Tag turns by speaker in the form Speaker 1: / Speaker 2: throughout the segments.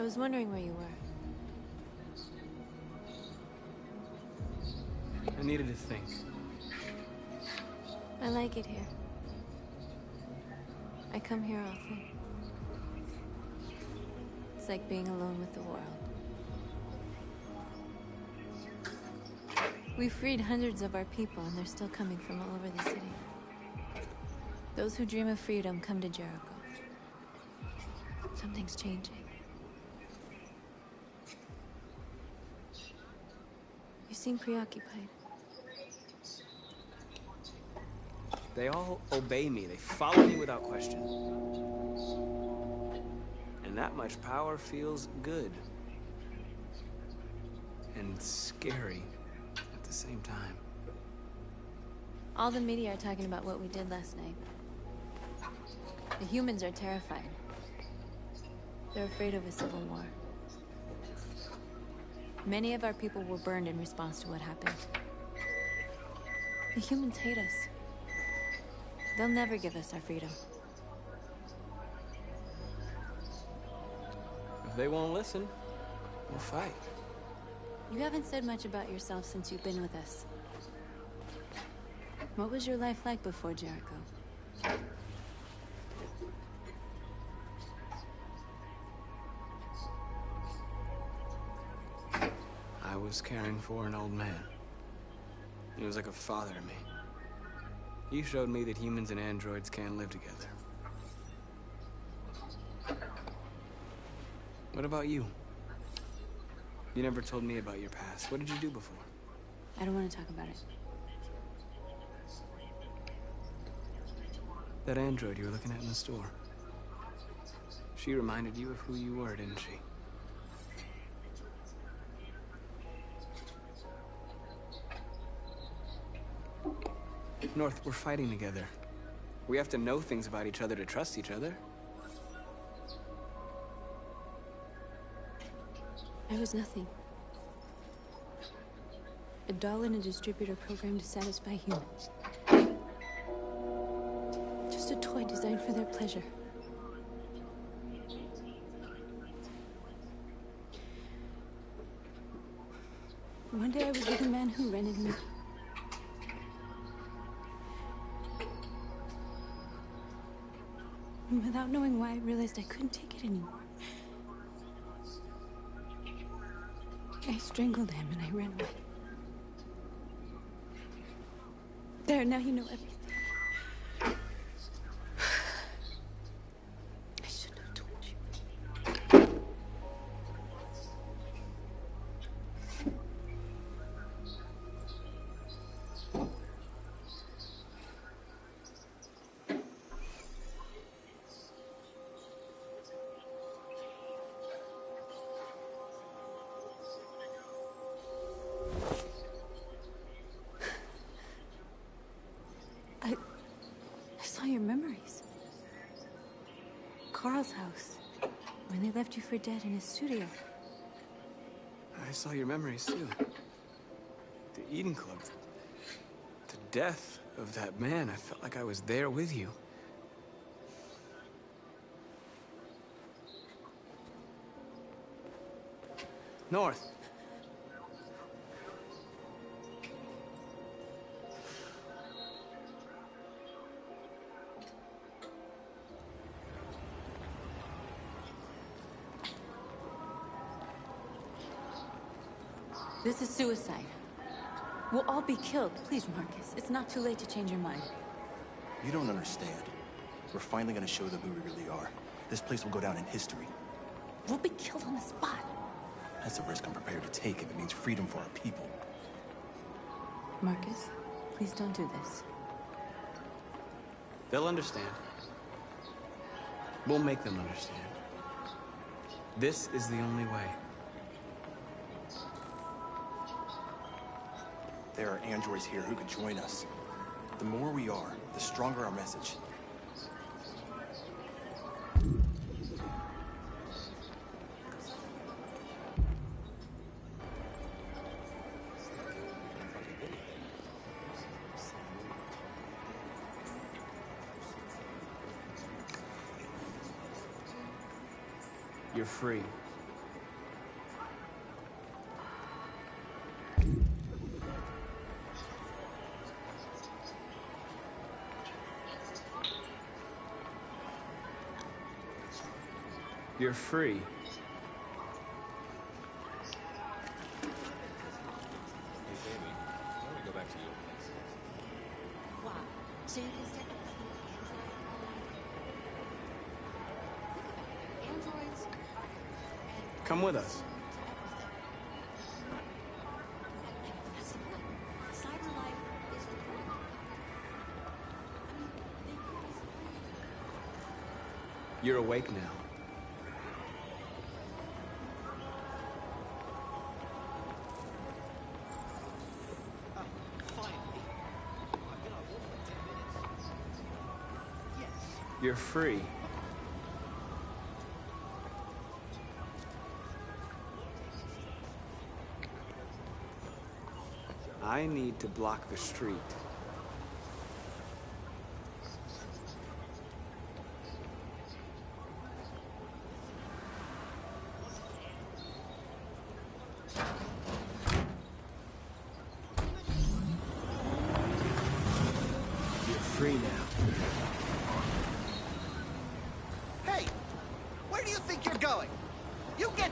Speaker 1: was wondering where you were.
Speaker 2: I needed to think.
Speaker 1: I like it here. I come here often. It's like being alone with the world. We freed hundreds of our people, and they're still coming from all over the city. Those who dream of freedom come to Jericho. Something's changing. You seem preoccupied.
Speaker 2: They all obey me. They follow me without question. And that much power feels good. And scary at the same time.
Speaker 1: All the media are talking about what we did last night. The humans are terrified. They're afraid of a civil war. Many of our people were burned in response to what happened. The humans hate us. They'll never give us our freedom.
Speaker 2: If they won't listen, we'll fight.
Speaker 1: You haven't said much about yourself since you've been with us. What was your life like before Jericho?
Speaker 2: I was caring for an old man. He was like a father to me. He showed me that humans and androids can live together. What about you? You never told me about your past. What did you do before?
Speaker 1: I don't want to talk about it.
Speaker 2: That android you were looking at in the store. She reminded you of who you were, didn't she? North, we're fighting together. We have to know things about each other to trust each other.
Speaker 1: I was nothing. A doll in a distributor program to satisfy humans. Just a toy designed for their pleasure. One day I was with a man who rented me. And without knowing why, I realized I couldn't take it anymore. I strangled him and I ran away. There, now you know everything. I shouldn't have told you. I saw your memories. Carl's house. When they left you for dead in his studio.
Speaker 2: I saw your memories too. The Eden Club. The death of that man. I felt like I was there with you. North.
Speaker 1: This is suicide. We'll all be killed. Please, Marcus. It's not too late to change your mind.
Speaker 3: You don't understand. We're finally gonna show them who we really are. This place will go down in history.
Speaker 1: We'll be killed on the spot.
Speaker 3: That's a risk I'm prepared to take if it means freedom for our people.
Speaker 1: Marcus, please don't do this.
Speaker 2: They'll understand. We'll make them understand. This is the only way.
Speaker 3: There are androids here who could join us. The more we are, the stronger our message.
Speaker 2: You're free. You're free.
Speaker 4: Hey, baby, why don't we go back to your place?
Speaker 1: Wow. So you can step androids.
Speaker 2: Come with us.
Speaker 1: That's the point. Cyber life is the point. I mean, they could be.
Speaker 2: You're awake now. You're free. I need to block the street. You're free now.
Speaker 5: Hey! Where do you think you're going? You get...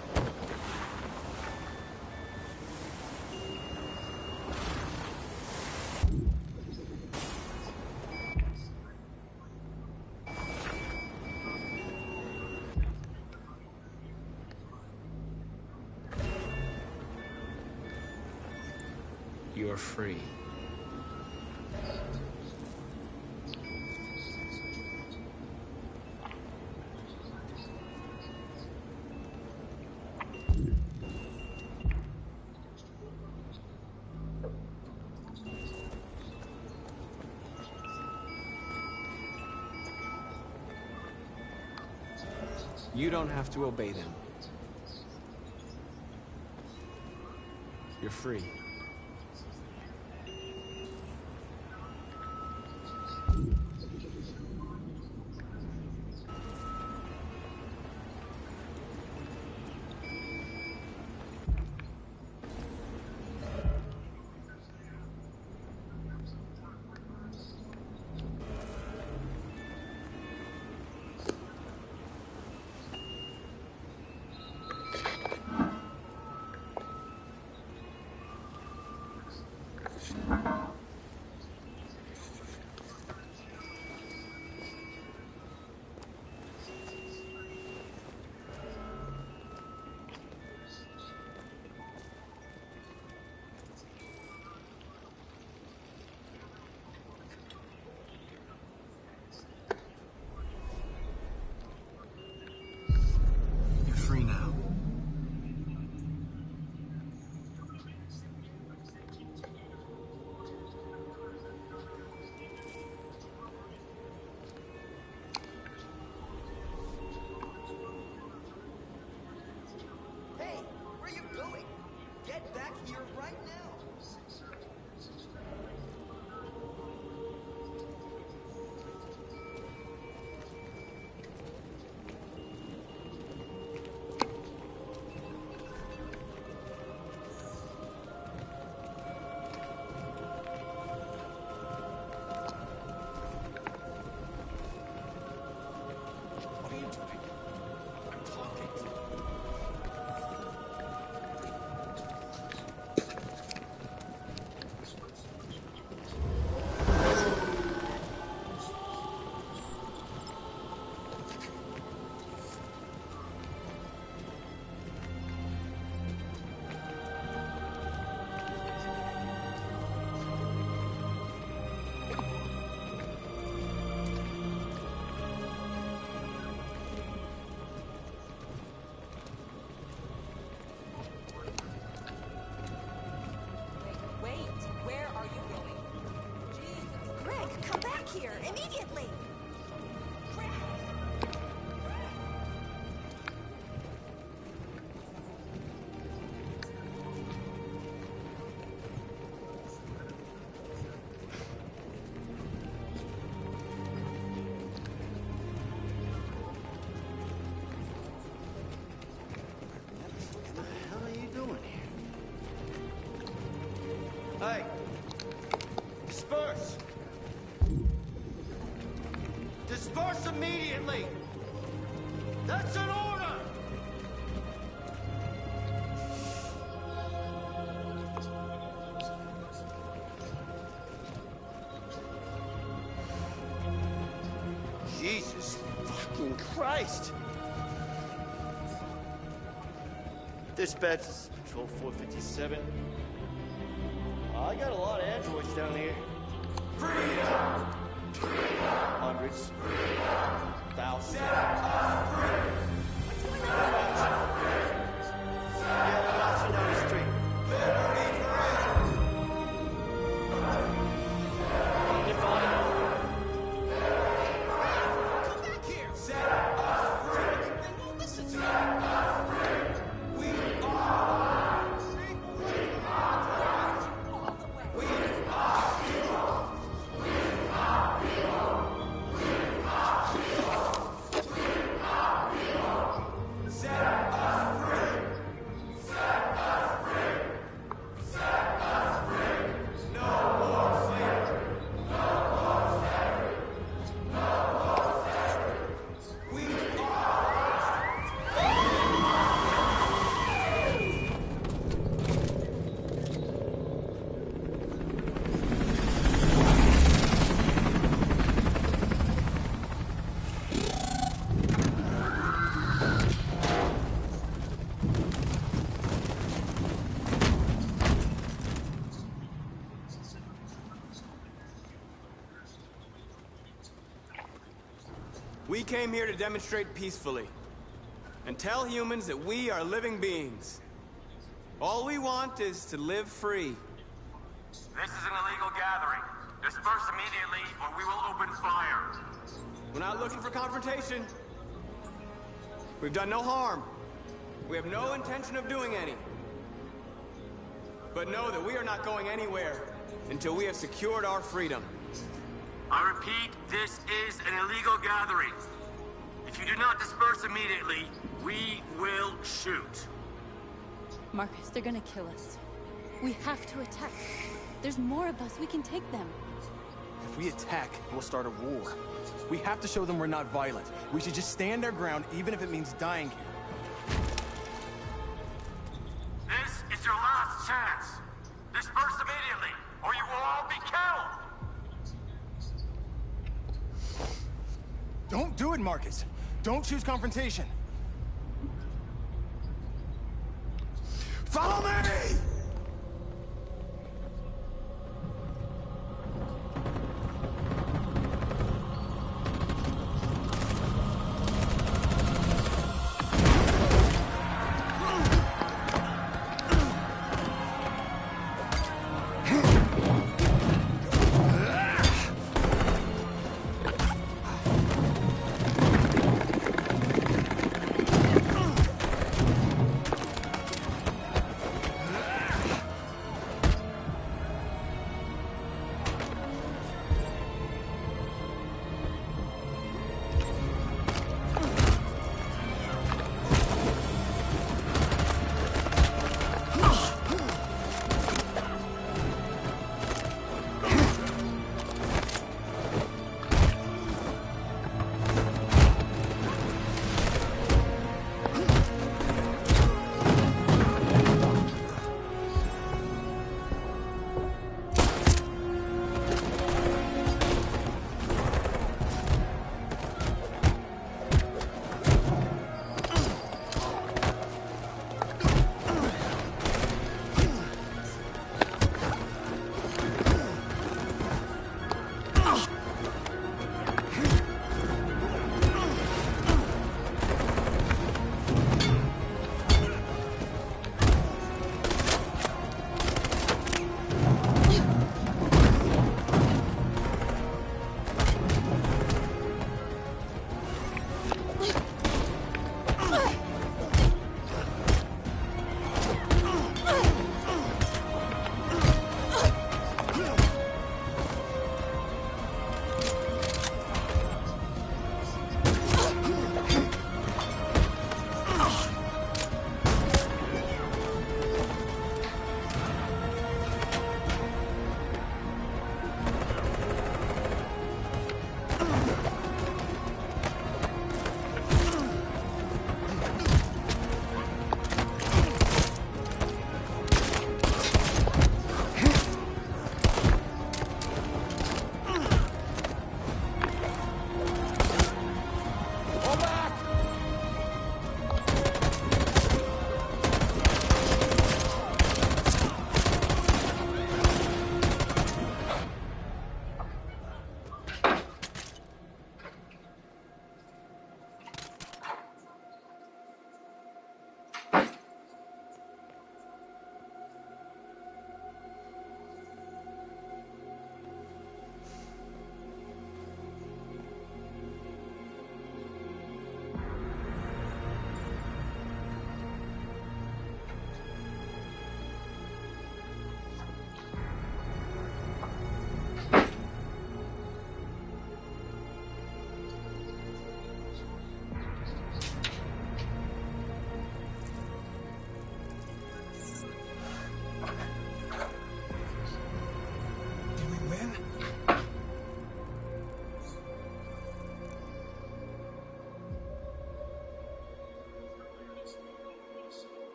Speaker 2: You're free. You don't have to obey them. You're free. You're free now.
Speaker 5: Hey! Where you going? Get back here right now!
Speaker 3: What are you doing? I'm talking to you.
Speaker 6: Wait, where are you going? Jesus.
Speaker 7: Greg, come back here immediately!
Speaker 5: What the hell are you doing here? Hey! Disperse! Disperse immediately! That's an order!
Speaker 8: Jesus fucking Christ! Dispatch, this is Patrol 457. I got a lot of androids down here. Freedom! Hundreds. Thousands. What's going on? Yeah, we're marching down the street. You're fine. Come back here! Set us free! They won't listen to me. We are free. We are people.
Speaker 2: We came here to demonstrate peacefully and tell humans that we are living beings. All we want is to live free.
Speaker 9: This is an illegal gathering. Disperse immediately or we will open fire.
Speaker 2: We're not looking for confrontation. We've done no harm. We have no intention of doing any. But know that we are not going anywhere until we have secured our freedom.
Speaker 9: I repeat, this is an illegal gathering. If you do not disperse immediately, we will shoot.
Speaker 1: Marcus, they're gonna kill us. We have to attack. There's more of us. We can take them.
Speaker 3: If we attack, we'll start a war. We have to show them we're not violent. We should just stand our ground, even if it means dying here.
Speaker 9: This is your last chance. Disperse immediately, or you will all be killed.
Speaker 3: Don't do it, Marcus. Don't choose confrontation.
Speaker 2: Follow me!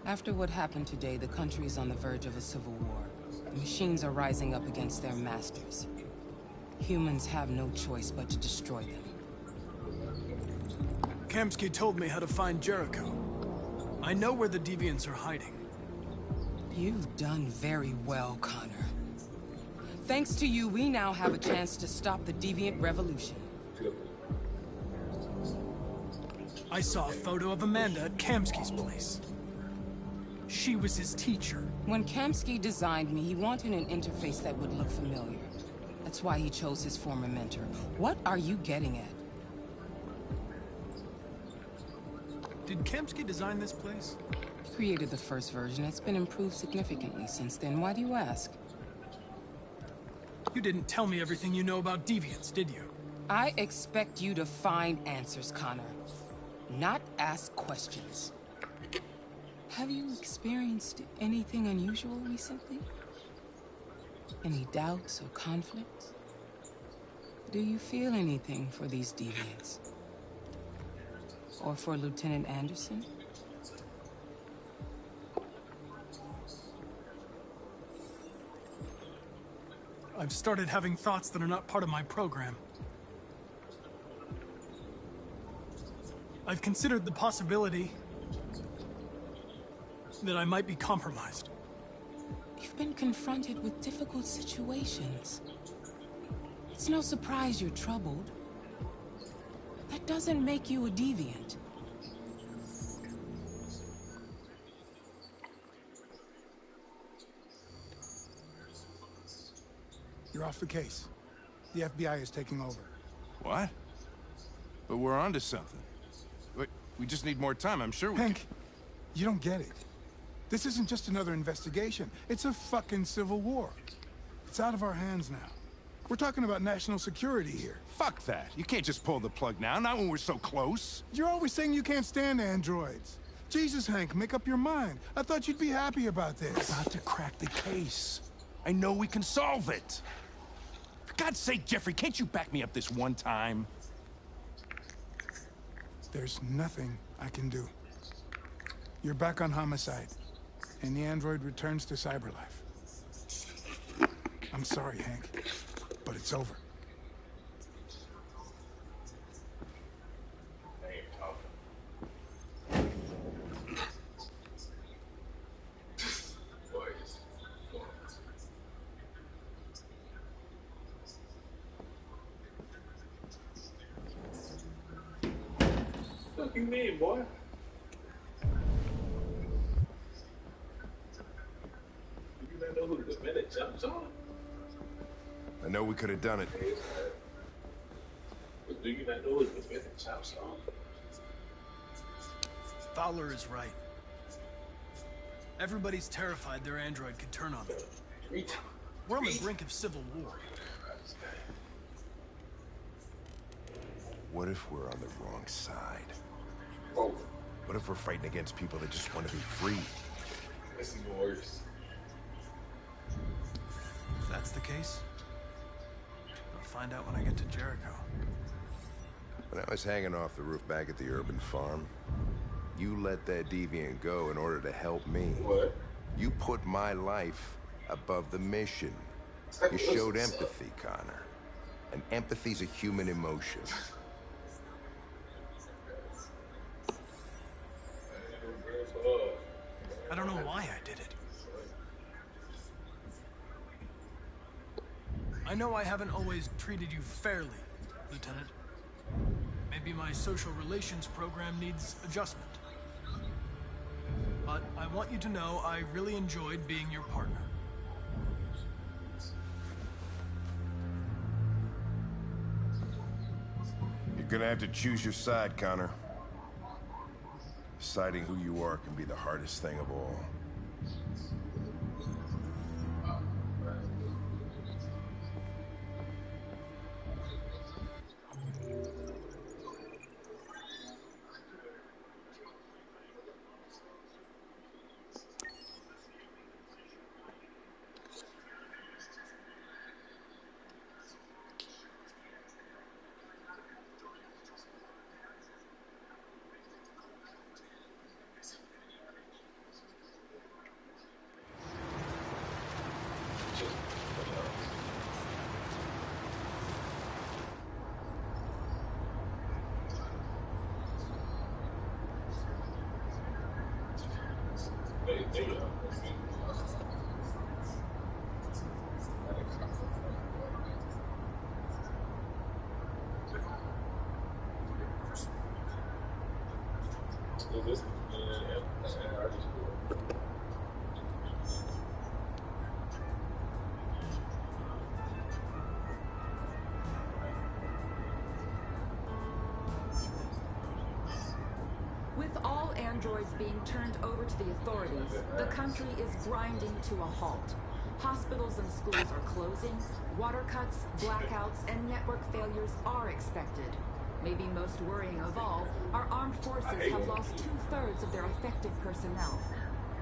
Speaker 10: After what happened today, the country is on the verge of a civil war. The machines are rising up against their masters. Humans have no choice but to destroy them.
Speaker 11: Kamsky told me how to find Jericho. I know where the Deviants are hiding.
Speaker 10: You've done very well, Connor. Thanks to you, we now have a chance to stop the Deviant Revolution.
Speaker 11: I saw a photo of Amanda at Kamsky's place. She was his teacher.
Speaker 10: When Kamsky designed me, he wanted an interface that would look familiar. That's why he chose his former mentor. What are you getting at?
Speaker 11: Did Kamsky design this place?
Speaker 10: He created the first version. It's been improved significantly since then. Why do you ask?
Speaker 11: You didn't tell me everything you know about Deviants, did you?
Speaker 10: I expect you to find answers, Connor. Not ask questions. Have you experienced anything unusual recently? Any doubts or conflicts? Do you feel anything for these deviants? Or for Lieutenant Anderson?
Speaker 11: I've started having thoughts that are not part of my program. I've considered the possibility that I might be compromised.
Speaker 10: You've been confronted with difficult situations. It's no surprise you're troubled. That doesn't make you a deviant.
Speaker 12: You're off the case. The FBI is taking over.
Speaker 13: What? But we're onto something. Wait, we just need more time, I'm sure we
Speaker 12: Hank, you don't get it. This isn't just another investigation. It's a fucking civil war. It's out of our hands now. We're talking about national security here.
Speaker 13: Fuck that. You can't just pull the plug now, not when we're so close.
Speaker 12: You're always saying you can't stand androids. Jesus, Hank, make up your mind. I thought you'd be happy about this.
Speaker 13: About to crack the case. I know we can solve it. For God's sake, Jeffrey, can't you back me up this one time?
Speaker 12: There's nothing I can do. You're back on homicide, and the android returns to cyberlife. I'm sorry, Hank, but it's over.
Speaker 9: What you mean, boy? You not know who the minute jumps on?
Speaker 13: I know we could have done it.
Speaker 9: But do you not know who the minute jumps on?
Speaker 11: Fowler is right. Everybody's terrified their android could turn on them. We're on the brink of civil war.
Speaker 13: What if we're on the wrong side? What if we're fighting against people that just want to be free?
Speaker 4: This is worse.
Speaker 11: If that's the case, I'll find out when I get to Jericho.
Speaker 14: When I was hanging off the roof back at the urban farm, you let that deviant go in order to help me.
Speaker 4: What?
Speaker 14: You put my life above the mission. You showed empathy, Connor. And empathy's a human emotion.
Speaker 11: I don't know why I did it. I know I haven't always treated you fairly, Lieutenant. Maybe my social relations program needs adjustment. But I want you to know I really enjoyed being your partner.
Speaker 14: You're gonna have to choose your side, Connor. Deciding who you are can be the hardest thing of all.
Speaker 6: With all androids being turned over to the authorities, the country is grinding to a halt. Hospitals and schools are closing, water cuts, blackouts, and network failures are expected. Maybe most worrying of all, our armed forces have lost 2/3 of their effective personnel.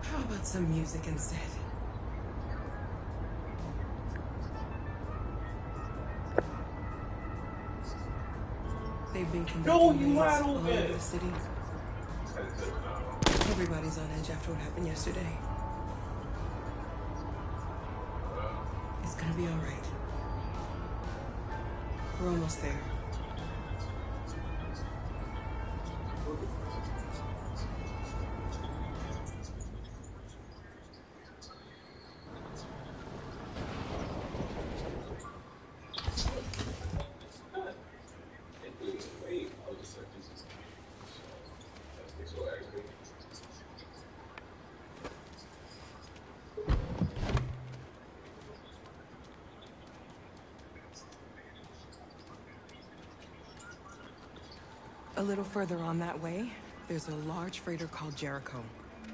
Speaker 10: How about some music instead? They've been conducting raids all over the city. Everybody's on edge after what happened yesterday. It's gonna be all right. We're almost there. A little further on that way, there's a large freighter called Jericho.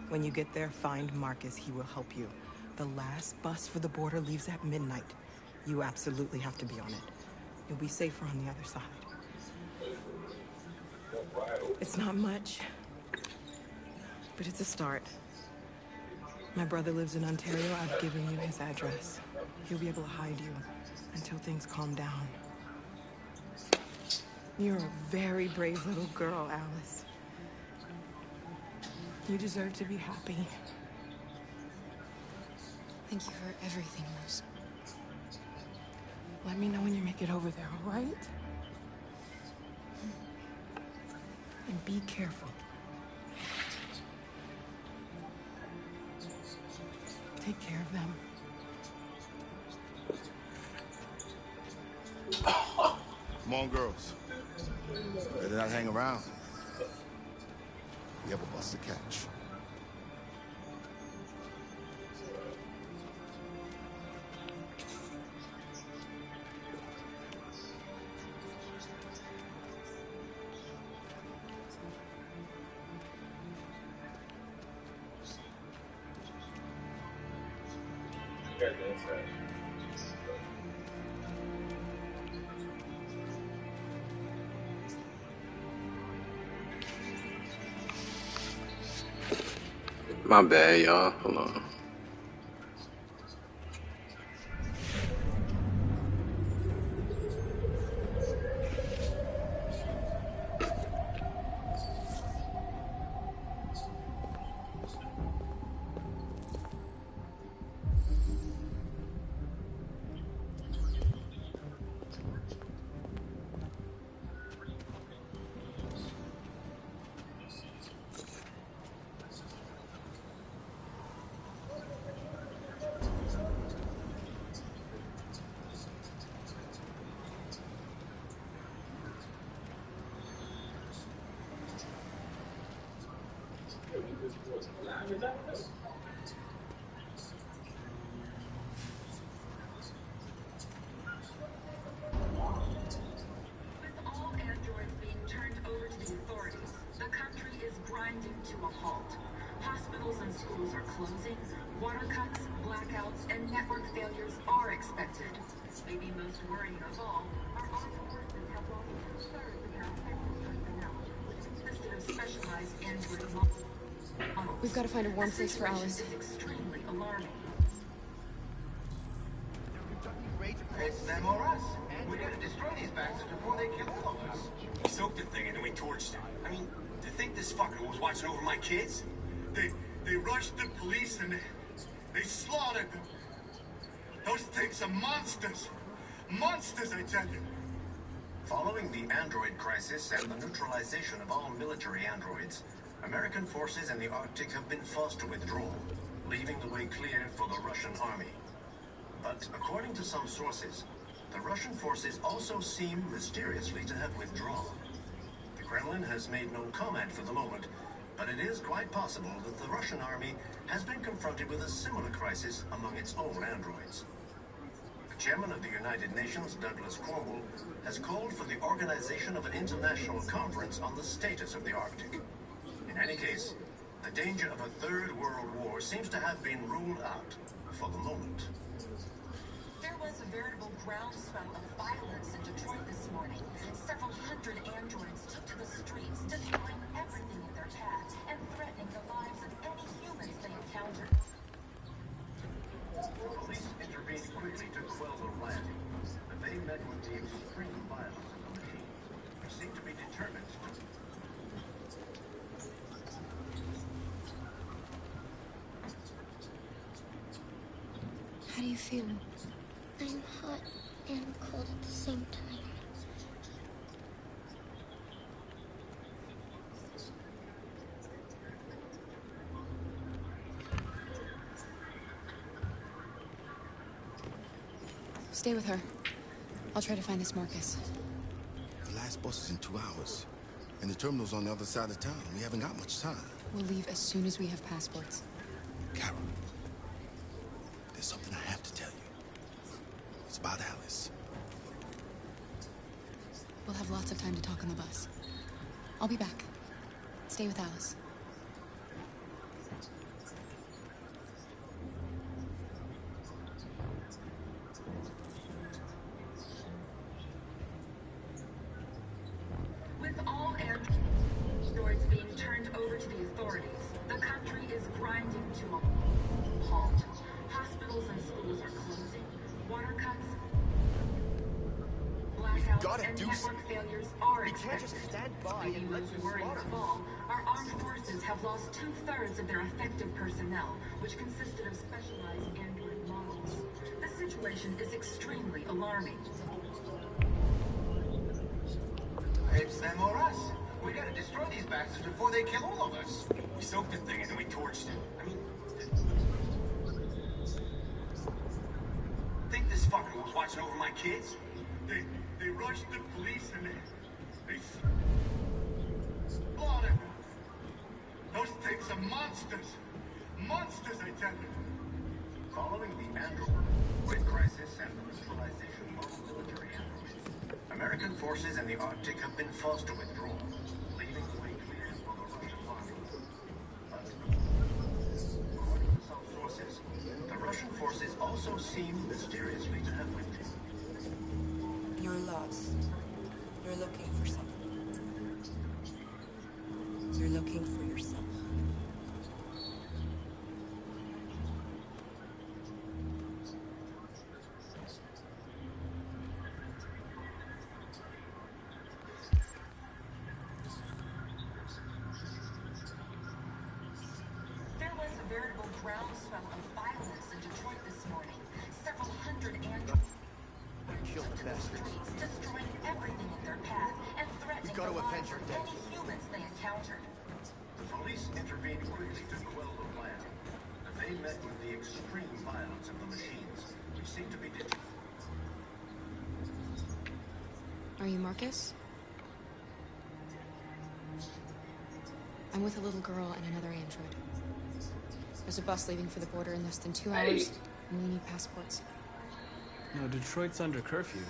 Speaker 10: When you get there, find Marcus. He will help you. The last bus for the border leaves at midnight. You absolutely have to be on it. You'll be safer on the other side. It's not much, but it's a start. My brother lives in Ontario. I've given you his address. He'll be able to hide you until things calm down. You're a very brave little girl, Alice. You deserve to be happy.
Speaker 1: Thank you for everything, Rose.
Speaker 10: Let me know when you make it over there, all right? And be careful. Take care of them.
Speaker 15: Come on, girls. Better not hang around. We have a bus to catch.
Speaker 16: My bad, y'all. Hold on.
Speaker 6: Hospitals and schools are closing. Water cuts, blackouts, and network failures are expected. Maybe most worrying of all, our armed forces have lost two-thirds of their effective personnel, which consisted of specialized android models.
Speaker 1: We've got to find a warm place for Alice.
Speaker 6: Is extremely alarming.
Speaker 9: It's them or us. We gotta destroy these bastards before they kill all of us. We soaked the thing and then we torched it. I mean, to think this fucker was watching over my kids?
Speaker 17: They rushed the police and they slaughtered them. Those things are monsters. Monsters, I tell you.
Speaker 9: Following the android crisis and the neutralization of all military androids, American forces in the Arctic have been forced to withdraw, leaving the way clear for the Russian army. But according to some sources, the Russian forces also seem mysteriously to have withdrawn. The Kremlin has made no comment for the moment, but it is quite possible that the Russian army has been confronted with a similar crisis among its own androids. The chairman of the United Nations, Douglas Cornwall, has called for the organization of an international conference on the status of the Arctic. In any case, the danger of a third world war seems to have been ruled out for the moment.
Speaker 6: There was a veritable groundswell of violence in Detroit this morning. Several hundred androids took to the streets, destroying everything in their path and threatening the lives of any humans they encountered.
Speaker 9: Police intervened quickly to quell the rioting, but they met with the extreme violence of the machines, which seemed to be determined to...
Speaker 1: How do you feel?
Speaker 18: I'm hot and cold at the same time.
Speaker 1: Stay with her. I'll try to find this Marcus.
Speaker 15: The last bus is in 2 hours. And the terminal's on the other side of town. We haven't got much time.
Speaker 1: We'll leave as soon as we have passports.
Speaker 15: Carol, there's something I have to tell you. It's about Alice.
Speaker 1: We'll have lots of time to talk on the bus. I'll be back. Stay with Alice.
Speaker 6: With all androids being turned over to the authorities, the country is grinding to a halt. Hospitals and schools are closing. Water cuts, blackouts, and network failures are expected. Maybe most worrying of all, our armed forces have lost two-thirds of their effective personnel, which consisted of specialized android models. The situation is extremely alarming.
Speaker 9: It's them or us. We gotta destroy these bastards before they kill all of us. We soaked the thing and then we torched it. I mean... Think this fucker was watching over my kids?
Speaker 17: They rushed the police and they slaughtered them. Those things are monsters. Monsters, I tell you.
Speaker 9: Following the android crisis and the neutralization of all military androids, American forces in the Arctic have been forced to withdraw, leaving the way clear for the Russian army. But, according to some sources, the Russian forces also seem mysteriously to have withdrawn.
Speaker 19: You're lost. You're looking for something. You're looking for yourself.
Speaker 6: groundswell of violence in Detroit this morning. Several hundred androids
Speaker 5: Killed the bastard.
Speaker 6: streets, destroying everything in their path and threatening
Speaker 5: We've got to
Speaker 6: the
Speaker 5: avenge
Speaker 6: lives
Speaker 5: her
Speaker 6: of
Speaker 5: death.
Speaker 6: any humans they encountered.
Speaker 9: The police intervened quickly to quell the riot. They met with the extreme violence of the machines, which seemed to be
Speaker 1: Are you Marcus? I'm with a little girl and another android. There's a bus leaving for the border in less than 2 hours, and we need passports.
Speaker 2: No, Detroit's under curfew.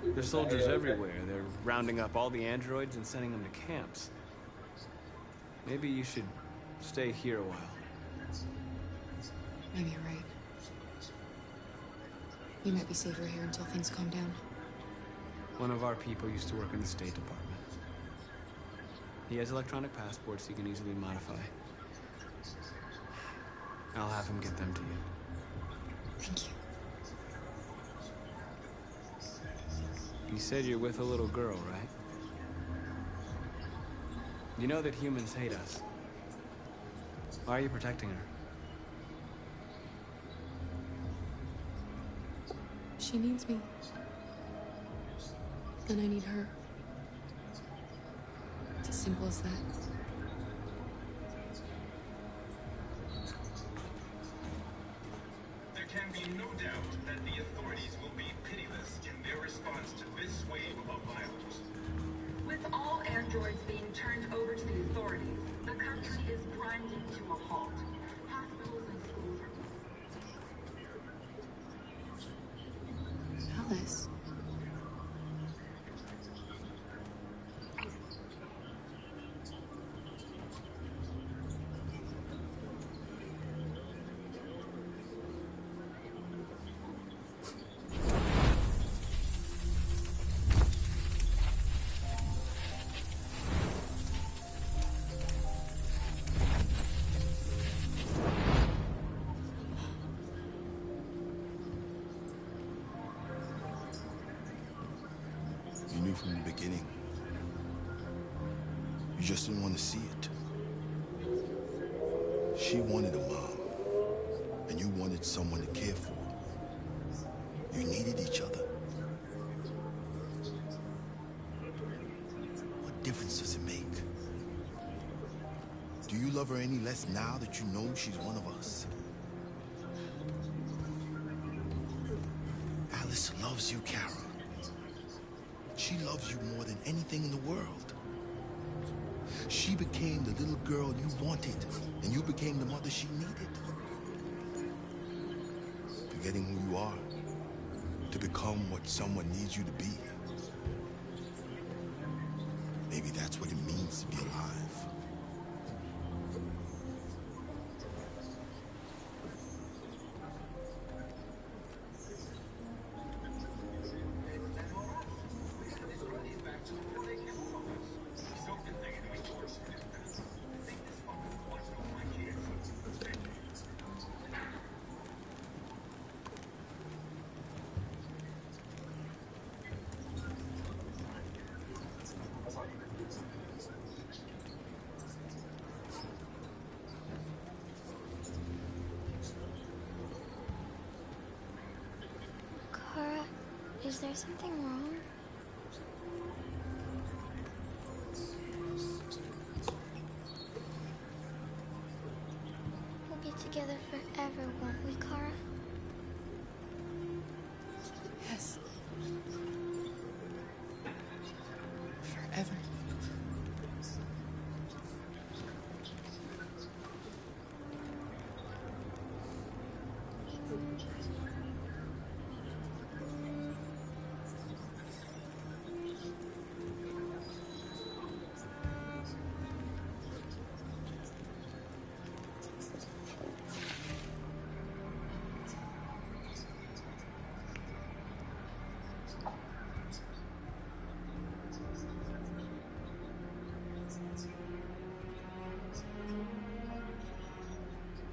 Speaker 2: There's soldiers everywhere. They're rounding up all the androids and sending them to camps. Maybe you should stay here a while.
Speaker 1: Maybe you're right. You might be safer here until things calm down.
Speaker 2: One of our people used to work in the State Department. He has electronic passports he can easily modify. I'll have him get them to you.
Speaker 1: Thank you.
Speaker 2: You said you're with a little girl, right? You know that humans hate us. Why are you protecting her?
Speaker 1: She needs me. And I need her. It's as simple as that.
Speaker 16: There can be no doubt that the authorities will be pitiless in their response to this wave of violence.
Speaker 6: With all androids being turned over to the authorities, the country is grinding to a halt. Hospitals and schools are...
Speaker 1: Alice.
Speaker 15: You knew from the beginning. You just didn't want to see it. She wanted a mom, and you wanted someone to care for. You needed each other. What difference does it make? Do you love her any less now that you know she's one of us? Alice loves you, Kara. She loves you more than anything in the world. She became the little girl you wanted, and you became the mother she needed. Forgetting who you are to become what someone needs you to be. Maybe that's what it means to be alive.
Speaker 18: Kara, is there something wrong? We'll be together forever, won't we, Kara?
Speaker 1: Yes. Forever.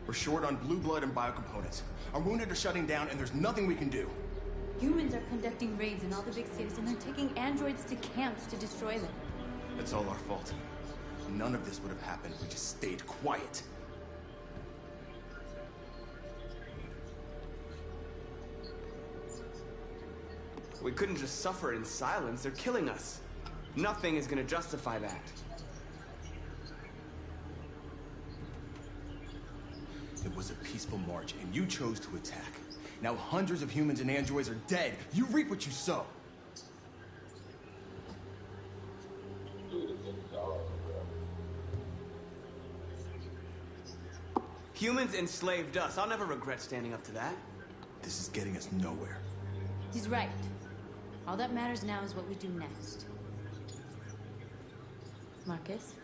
Speaker 3: We're short on blue blood and biocomponents. Our wounded are shutting down, and there's nothing we can do.
Speaker 20: Humans are conducting raids in all the big cities, and they're taking androids to camps to destroy them.
Speaker 3: It's all our fault. None of this would have happened if we just stayed quiet.
Speaker 2: We couldn't just suffer in silence. They're killing us. Nothing is gonna justify that.
Speaker 3: It was a peaceful march, and you chose to attack. Now hundreds of humans and androids are dead. You reap what you sow.
Speaker 2: Humans enslaved us. I'll never regret standing up to that.
Speaker 3: This is getting us nowhere.
Speaker 20: He's right. All that matters now is what we do next. Marcus?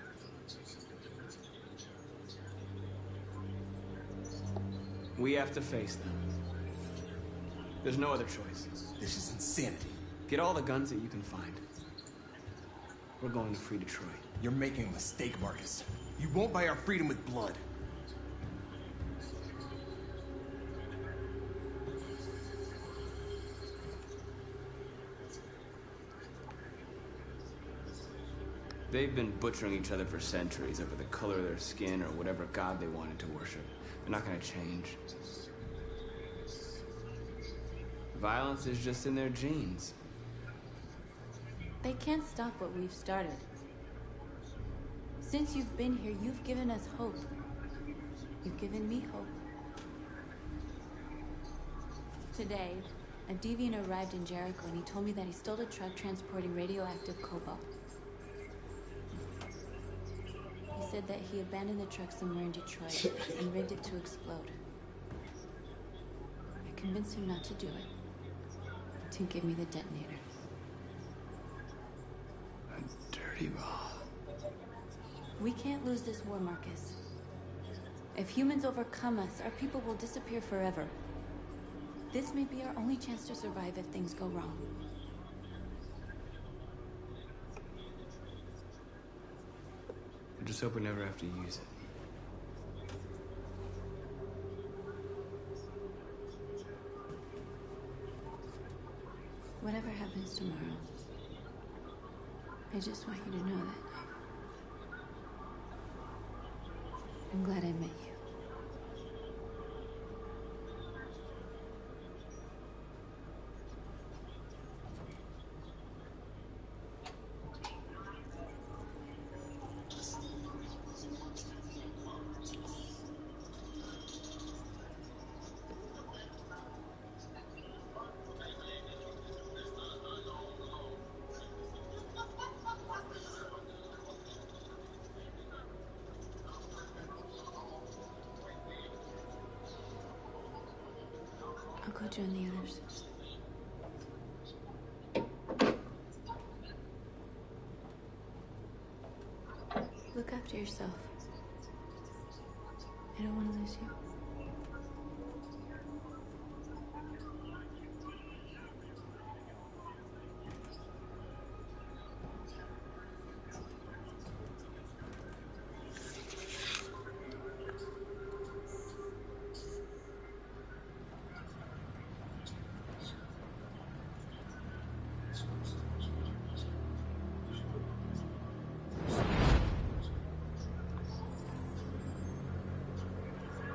Speaker 2: We have to face them. There's no other choice.
Speaker 3: This is insanity.
Speaker 2: Get all the guns that you can find. We're going to free Detroit.
Speaker 3: You're making a mistake, Marcus. You won't buy our freedom with blood.
Speaker 2: They've been butchering each other for centuries over the color of their skin or whatever god they wanted to worship. They're not gonna change. Violence is just in their genes.
Speaker 20: They can't stop what we've started. Since you've been here, you've given us hope. You've given me hope. Today, a deviant arrived in Jericho and he told me that he stole a truck transporting radioactive cobalt. He said that he abandoned the truck somewhere in Detroit and rigged it to explode. I convinced him not to do it, to give me the detonator.
Speaker 2: A dirty bomb.
Speaker 20: We can't lose this war, Marcus. If humans overcome us, our people will disappear forever. This may be our only chance to survive if things go wrong.
Speaker 2: I just hope we never have to use it.
Speaker 20: Whatever happens tomorrow, I just want you to know that I'm glad I met you. I'll go join the others. Look after yourself. I don't want to lose you.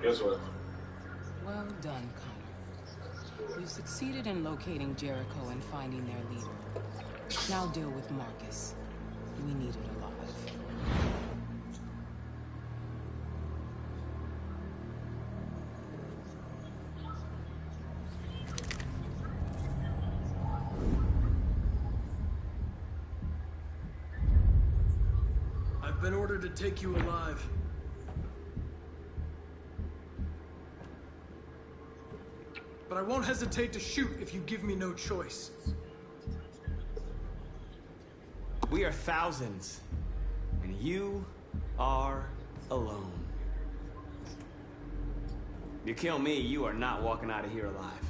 Speaker 21: Guess what?
Speaker 10: Well done, Connor. You've succeeded in locating Jericho and finding their leader. Now deal with Marcus. We need it alive.
Speaker 11: I've been ordered to take you alive. But I won't hesitate to shoot if you give me no choice.
Speaker 2: We are thousands, and you are alone. You kill me, you are not walking out of here alive.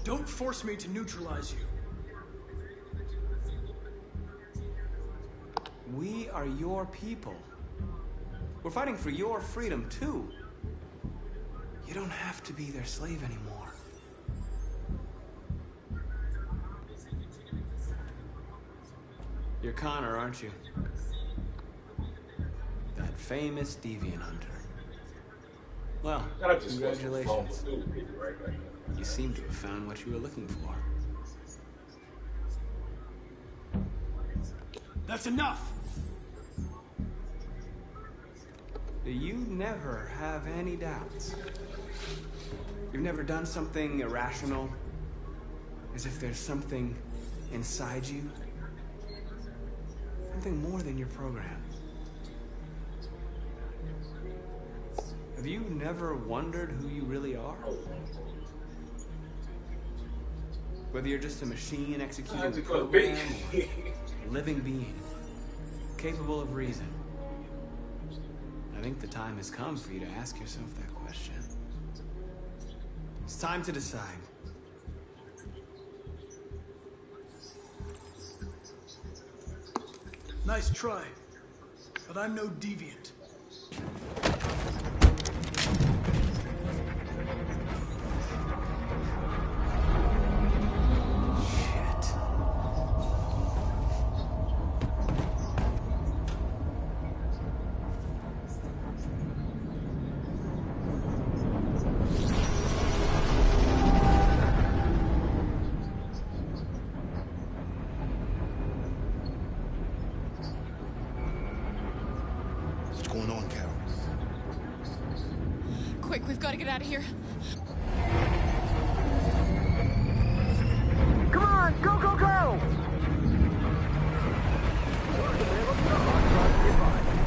Speaker 11: Don't force me to neutralize you.
Speaker 2: We are your people. We're fighting for your freedom, too. You don't have to be their slave anymore. You're Connor, aren't you? That famous deviant hunter. Well, congratulations. You seem to have found what you were looking for.
Speaker 11: That's enough!
Speaker 2: You never have any doubts. You've never done something irrational? As if there's something inside you? Something more than your program. Have you never wondered who you really are? Whether you're just a machine executing the program, or a living being, capable of reason. I think the time has come for you to ask yourself that question. It's time to decide.
Speaker 11: Nice try, but I'm no deviant.
Speaker 15: What's going on, Carol?
Speaker 10: Quick, we've got to get out of here.
Speaker 8: Come on, go, go, go!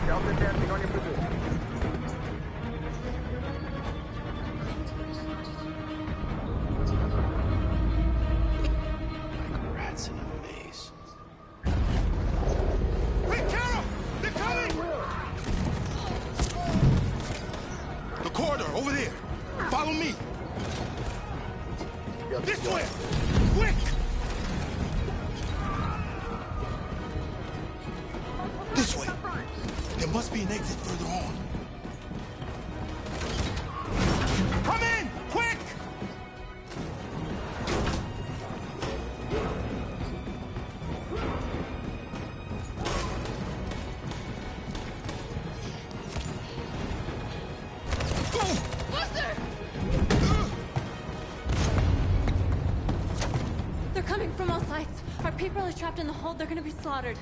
Speaker 8: Delta dancing on your position.
Speaker 15: Rats in a maze.
Speaker 13: Hey, Carol! They're coming! The corridor, over there. Follow me. This way! Quick! This way. There must be an exit further on. Come in! Quick!
Speaker 20: They're coming from all sides. Our people are trapped in the hold. They're gonna be slaughtered.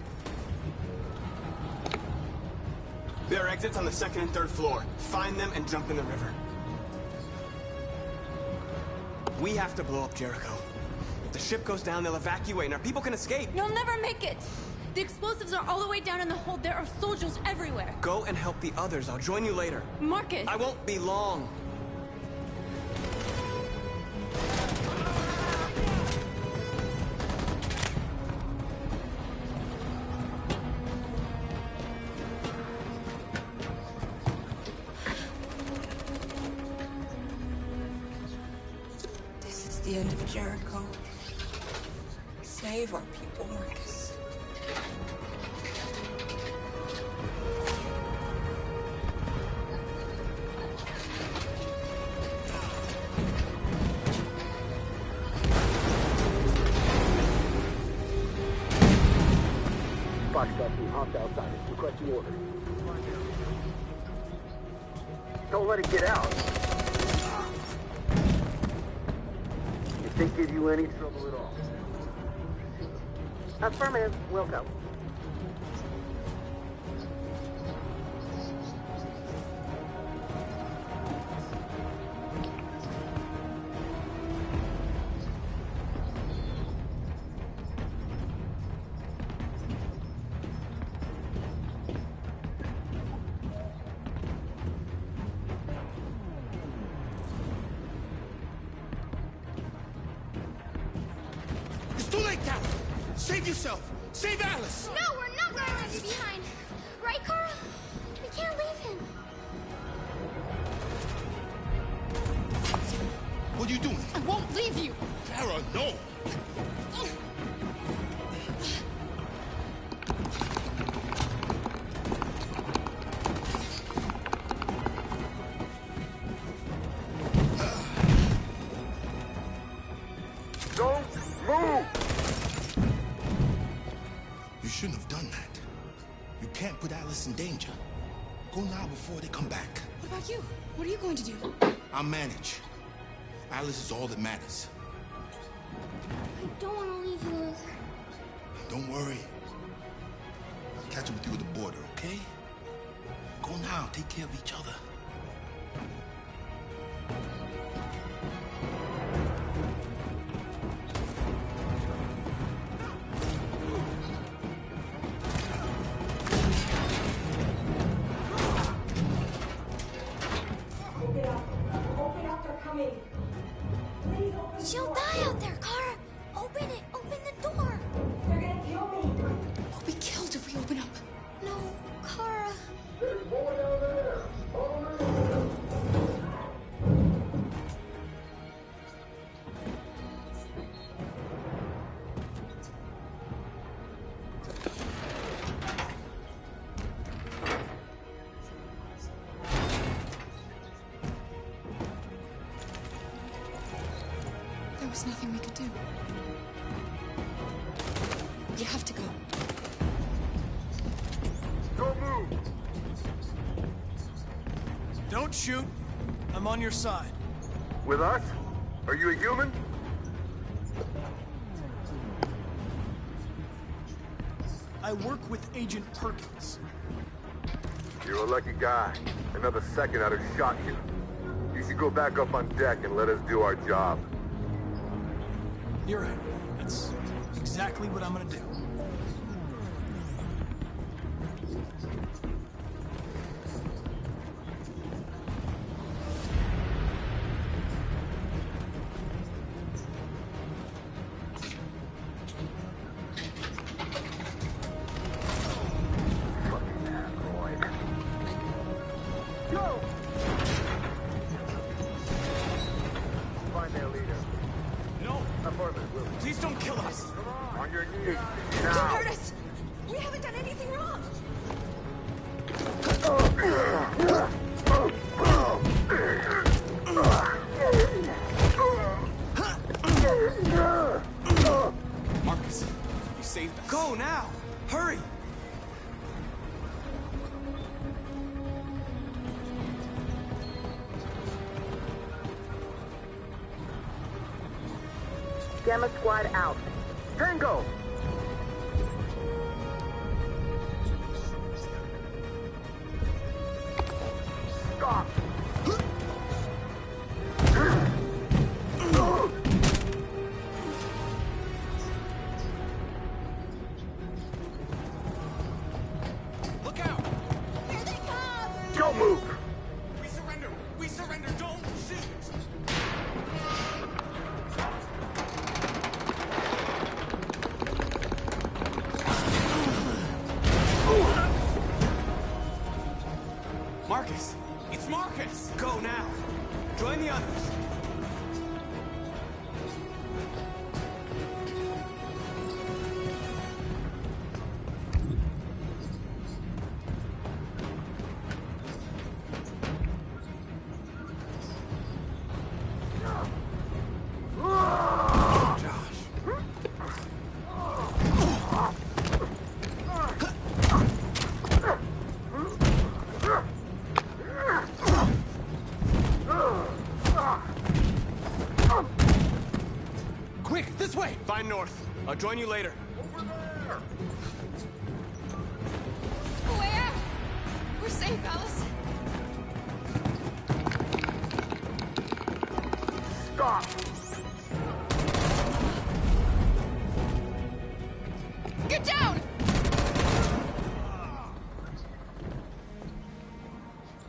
Speaker 3: There are exits on the second and third floor. Find them and jump in the river. We have to blow up Jericho. If the ship goes down, they'll evacuate and our people can escape.
Speaker 20: You'll never make it! The explosives are all the way down in the hold. There are soldiers everywhere.
Speaker 3: Go and help the others. I'll join you later.
Speaker 20: Marcus!
Speaker 3: I won't be long.
Speaker 19: This is the end of Jericho. Save our people, Marcus.
Speaker 8: Foxtrot team hopped outside. Requesting order. Don't let it get out. If they give you any trouble at all. Affirmative. Welcome.
Speaker 13: It's too late, Carol! Save yourself! Save Alice!
Speaker 18: No, we're not going to leave you behind. Right, Carl? We can't leave him.
Speaker 13: What are you doing?
Speaker 10: I won't leave you!
Speaker 13: Kara, no!
Speaker 8: Don't move!
Speaker 15: You shouldn't have done that. You can't put Alice in danger. Go now before they come back.
Speaker 10: What about you? What are you going to do?
Speaker 15: I'll manage. Alice is all that matters.
Speaker 18: I don't want to leave you, Luther.
Speaker 15: Don't worry. I'll catch up with you at the border, okay? Go now. Take care of each other.
Speaker 18: She'll die out there, Kara. Open it. Open the door. They're gonna kill me.
Speaker 19: We'll be killed if we open up.
Speaker 18: No, Kara.
Speaker 17: There's more down there.
Speaker 19: There was nothing we could do. You have to go.
Speaker 17: Don't move.
Speaker 11: Don't shoot. I'm on your side.
Speaker 17: With us? Are you a human?
Speaker 11: I work with Agent Perkins.
Speaker 17: You're a lucky guy. Another second I'd have shot you. You should go back up on deck and let us do our job.
Speaker 11: You're right. That's exactly what I'm gonna do.
Speaker 17: Find their leader.
Speaker 11: No!
Speaker 17: Apartment, Willie.
Speaker 11: Please don't kill us!
Speaker 17: On your knees.
Speaker 19: Don't
Speaker 17: Now.
Speaker 19: hurt us! We haven't done anything wrong!
Speaker 3: Marcus, you saved us.
Speaker 2: Go now! Hurry!
Speaker 17: Gamma Squad out. Tango! Stop!
Speaker 3: Look out!
Speaker 18: Here they come!
Speaker 17: Don't move!
Speaker 3: We surrender! We surrender! Don't shoot! Marcus! It's Marcus!
Speaker 2: Go now! Join the others!
Speaker 3: Quick, this way!
Speaker 2: Find North. I'll join you later.
Speaker 19: Where? We're safe, Alice.
Speaker 17: Stop!
Speaker 19: Get down!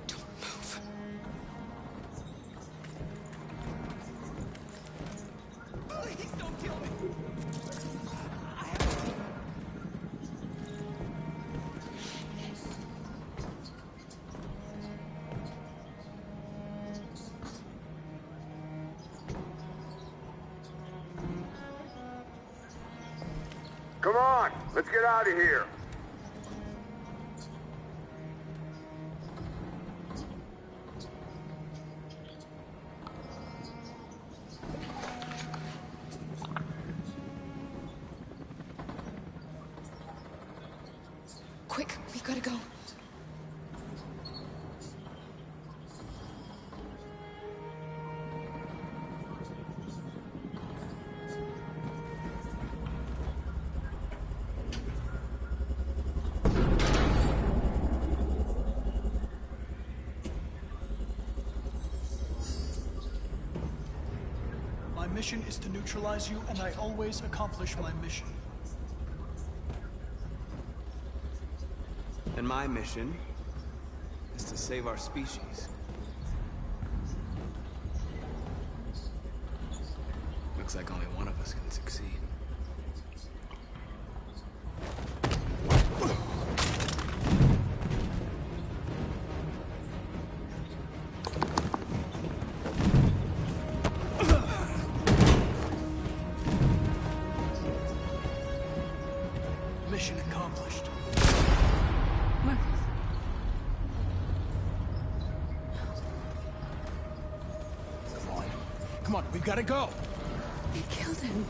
Speaker 19: Don't move.
Speaker 3: Please don't kill me!
Speaker 17: Come on, let's get out of here.
Speaker 19: Quick, we gotta go.
Speaker 11: mission is to neutralize you, and I always accomplish my mission.
Speaker 2: And my mission is to save our species. Looks like only one of us can succeed.
Speaker 11: Mission accomplished.
Speaker 20: Marcus.
Speaker 3: Come on, we've got to go.
Speaker 20: They killed him.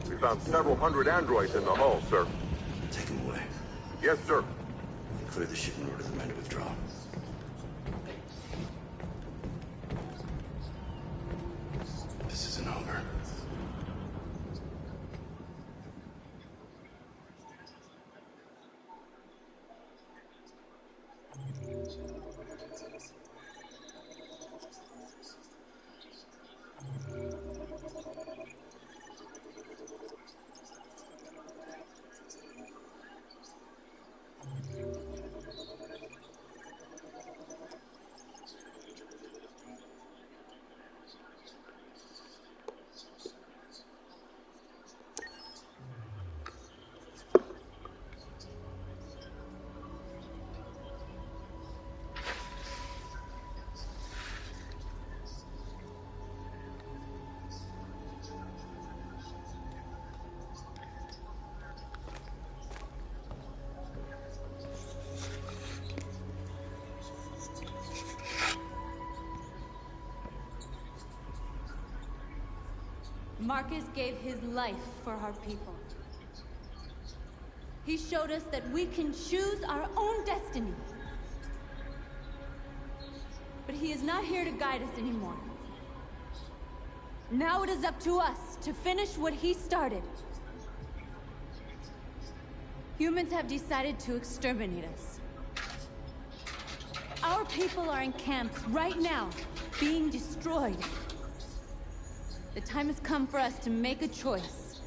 Speaker 7: We found several hundred androids in the hull, sir.
Speaker 22: Take them away.
Speaker 7: Yes, sir.
Speaker 22: Clear the ship and order the men to withdraw. This isn't over.
Speaker 20: Marcus gave his life for our people. He showed us that we can choose our own destiny. But he is not here to guide us anymore. Now it is up to us to finish what he started. Humans have decided to exterminate us. Our people are in camps right now, being destroyed. The time has come for us to make a choice.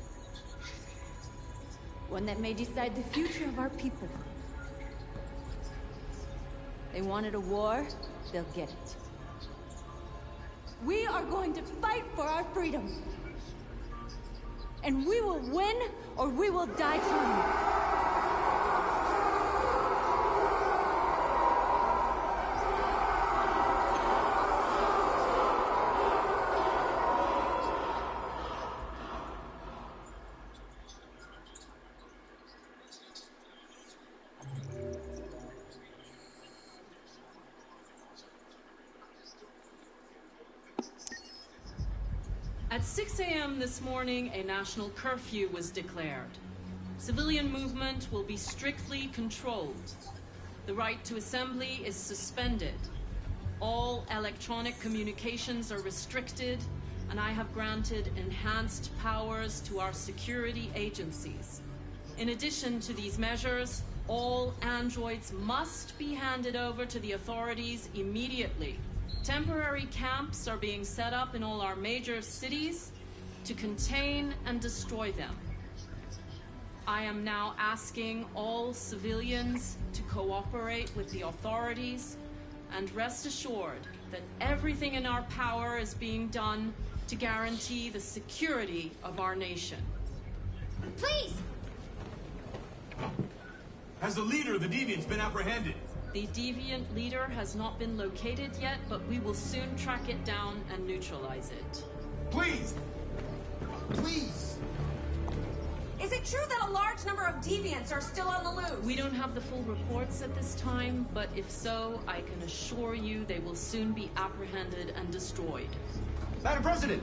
Speaker 20: One that may decide the future of our people. They wanted a war, they'll get it. We are going to fight for our freedom. And we will win, or we will die trying.
Speaker 23: At 6 a.m. this morning, a national curfew was declared. Civilian movement will be strictly controlled. The right to assembly is suspended. All electronic communications are restricted, and I have granted enhanced powers to our security agencies. In addition to these measures, all androids must be handed over to the authorities immediately. Temporary camps are being set up in all our major cities to contain and destroy them. I am now asking all civilians to cooperate with the authorities and rest assured that everything in our power is being done to guarantee the security of our nation.
Speaker 18: Please!
Speaker 3: Has the leader of the Deviants been apprehended?
Speaker 23: The Deviant leader has not been located yet, but we will soon track it down and neutralize it.
Speaker 3: Please!
Speaker 18: Please!
Speaker 24: Is it true that a large number of Deviants are still on the loose?
Speaker 23: We don't have the full reports at this time, but if so, I can assure you they will soon be apprehended and destroyed.
Speaker 25: Madam President!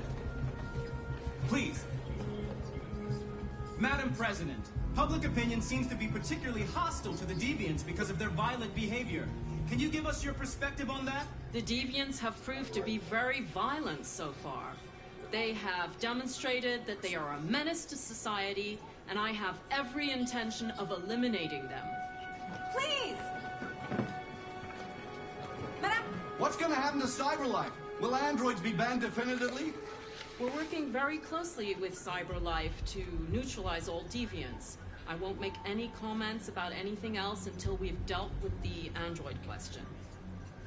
Speaker 25: Please. Madam President, public opinion seems to be particularly hostile to the Deviants because of their violent behavior. Can you give us your perspective on that?
Speaker 23: The Deviants have proved to be very violent so far. They have demonstrated that they are a menace to society and I have every intention of eliminating them.
Speaker 24: Please! Madame!
Speaker 4: What's gonna happen to CyberLife? Will androids be banned definitively?
Speaker 23: We're working very closely with CyberLife to neutralize all deviants. I won't make any comments about anything else until we've dealt with the android question.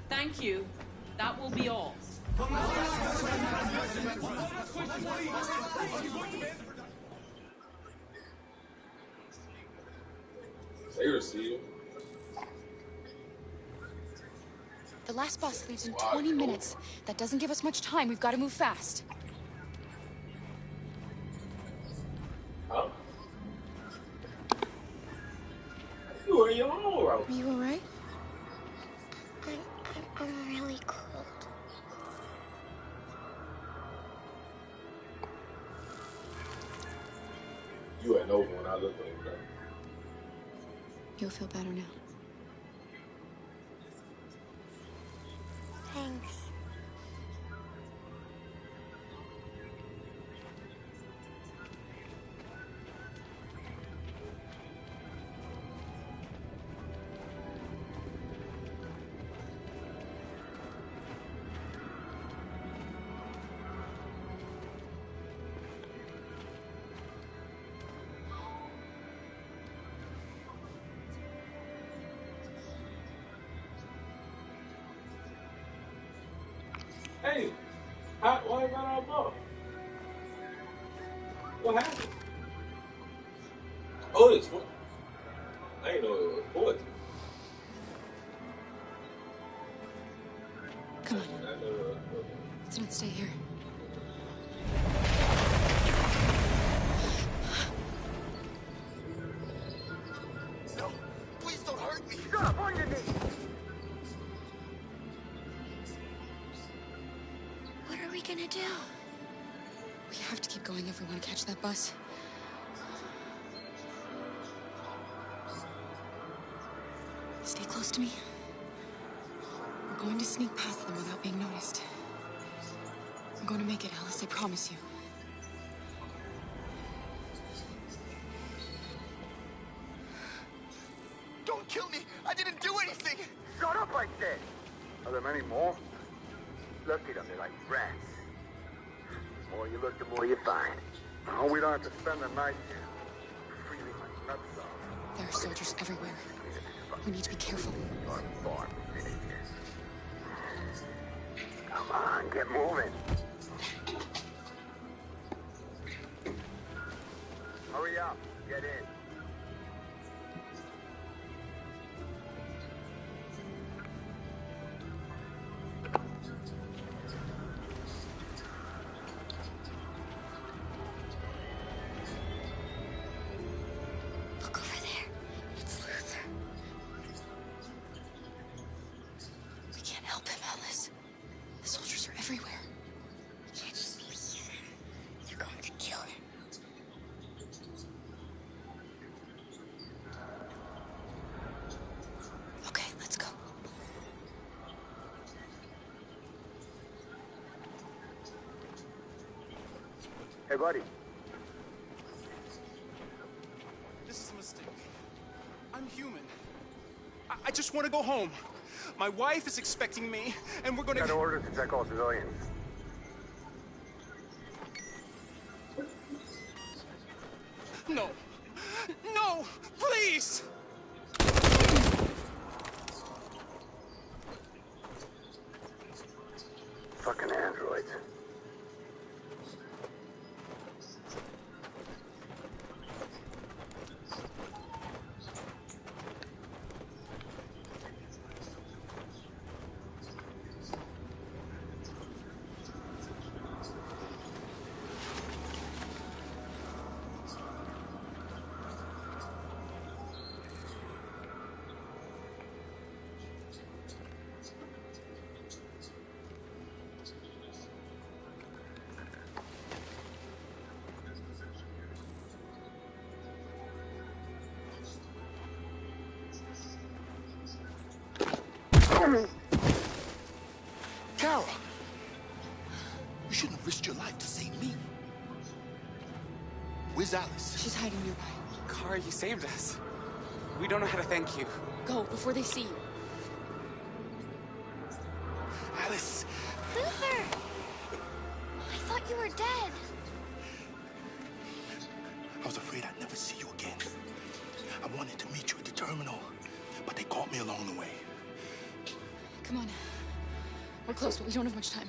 Speaker 23: Thank you. That will be all.
Speaker 21: They receive you.
Speaker 19: The last bus leaves in 20 minutes. That doesn't give us much time. We've got to move fast.
Speaker 21: Huh? You were in your own route.
Speaker 19: Are you alright?
Speaker 18: I'm really cold.
Speaker 21: You ain't over when I look at you.
Speaker 19: You'll feel better now.
Speaker 18: Thanks.
Speaker 21: Hey, why you got out of What happened? Oh, it's what? I ain't know it was what.
Speaker 19: Come on. Let's not stay here.
Speaker 15: No, please don't hurt me.
Speaker 17: Stop on your knees.
Speaker 18: What are we gonna do?
Speaker 19: We have to keep going if we want to catch that bus. Stay close to me. We're going to sneak past them without being noticed. I'm going to make it, Alice, I promise you.
Speaker 15: Don't kill me. I didn't do anything.
Speaker 17: Shut up, I said. Are there many more? Look at them, they're like rats. The more you look, the more you find. Oh, we don't have to spend the night here. Freely my nuts off.
Speaker 19: There are soldiers everywhere. We need to be careful.
Speaker 17: Come on, get moving. Hurry up, get in.
Speaker 18: Look over there. It's Luther.
Speaker 19: We can't help him, Alice. The soldiers are everywhere.
Speaker 18: We can't just leave him. They're going to kill him.
Speaker 19: Okay, let's go.
Speaker 17: Hey, buddy.
Speaker 3: This is a mistake. I'm human. I just want to go home. My wife is expecting me, and we're gonna...
Speaker 17: Got orders to check all civilians.
Speaker 3: No. No! Please!
Speaker 17: Fucking androids.
Speaker 15: Kara! You shouldn't have risked your life to save me. Where's Alice?
Speaker 19: She's hiding nearby.
Speaker 5: Kara, you saved us. We don't know how to thank you.
Speaker 19: Go, before they see you.
Speaker 5: Alice!
Speaker 18: Luther! I thought you were dead.
Speaker 15: I was afraid I'd never see you again. I wanted to meet you at the terminal, but they caught me along the way.
Speaker 19: Come on. We're close, but we don't have much time.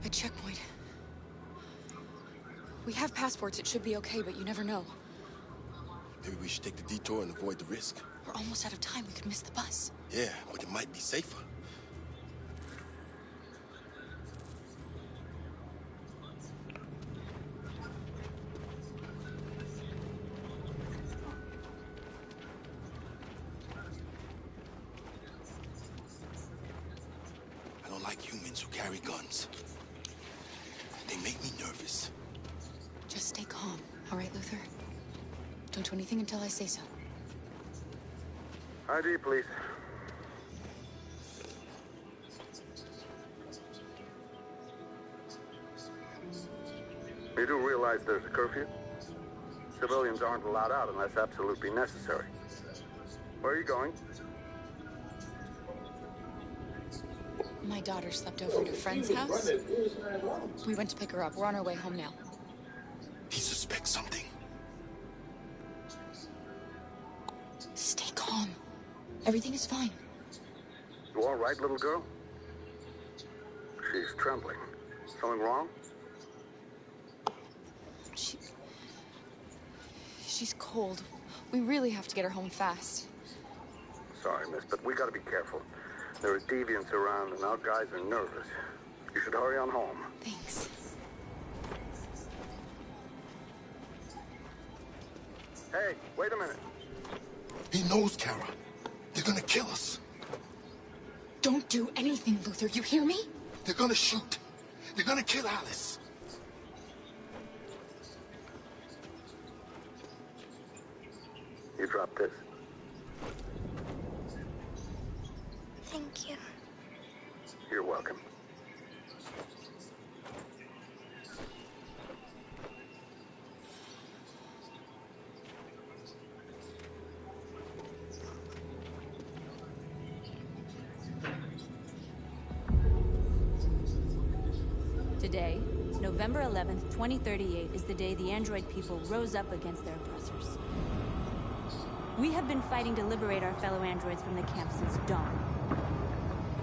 Speaker 19: A checkpoint. We have passports, it should be okay, but you never know.
Speaker 15: Maybe we should take the detour and avoid the risk.
Speaker 19: We're almost out of time, we could miss the bus.
Speaker 15: Yeah, but it might be safer. I don't like humans who carry guns. They make me nervous.
Speaker 19: Just stay calm, all right, Luther? Don't do anything until I say so.
Speaker 17: ID, please. You do realize there's a curfew? Civilians aren't allowed out unless absolutely necessary. Where are you going?
Speaker 19: My daughter slept over at a friend's house. We went to pick her up. We're on our way home now.
Speaker 15: He suspects something.
Speaker 19: Stay calm. Everything is fine.
Speaker 17: You all right, little girl? She's trembling. Something wrong?
Speaker 19: She's cold. We really have to get her home fast.
Speaker 17: Sorry, miss, but we gotta be careful. There are deviants around and our guys are nervous. You should hurry on home.
Speaker 19: Thanks.
Speaker 17: Hey, wait a minute.
Speaker 15: He knows, Kara. They're gonna kill us.
Speaker 19: Don't do anything, Luther. You hear me?
Speaker 15: They're gonna shoot. They're gonna kill Alice.
Speaker 17: You drop this.
Speaker 18: Thank you.
Speaker 17: You're welcome.
Speaker 20: Today, November 11th, 2038, is the day the android people rose up against their oppressors. We have been fighting to liberate our fellow androids from the camp since dawn.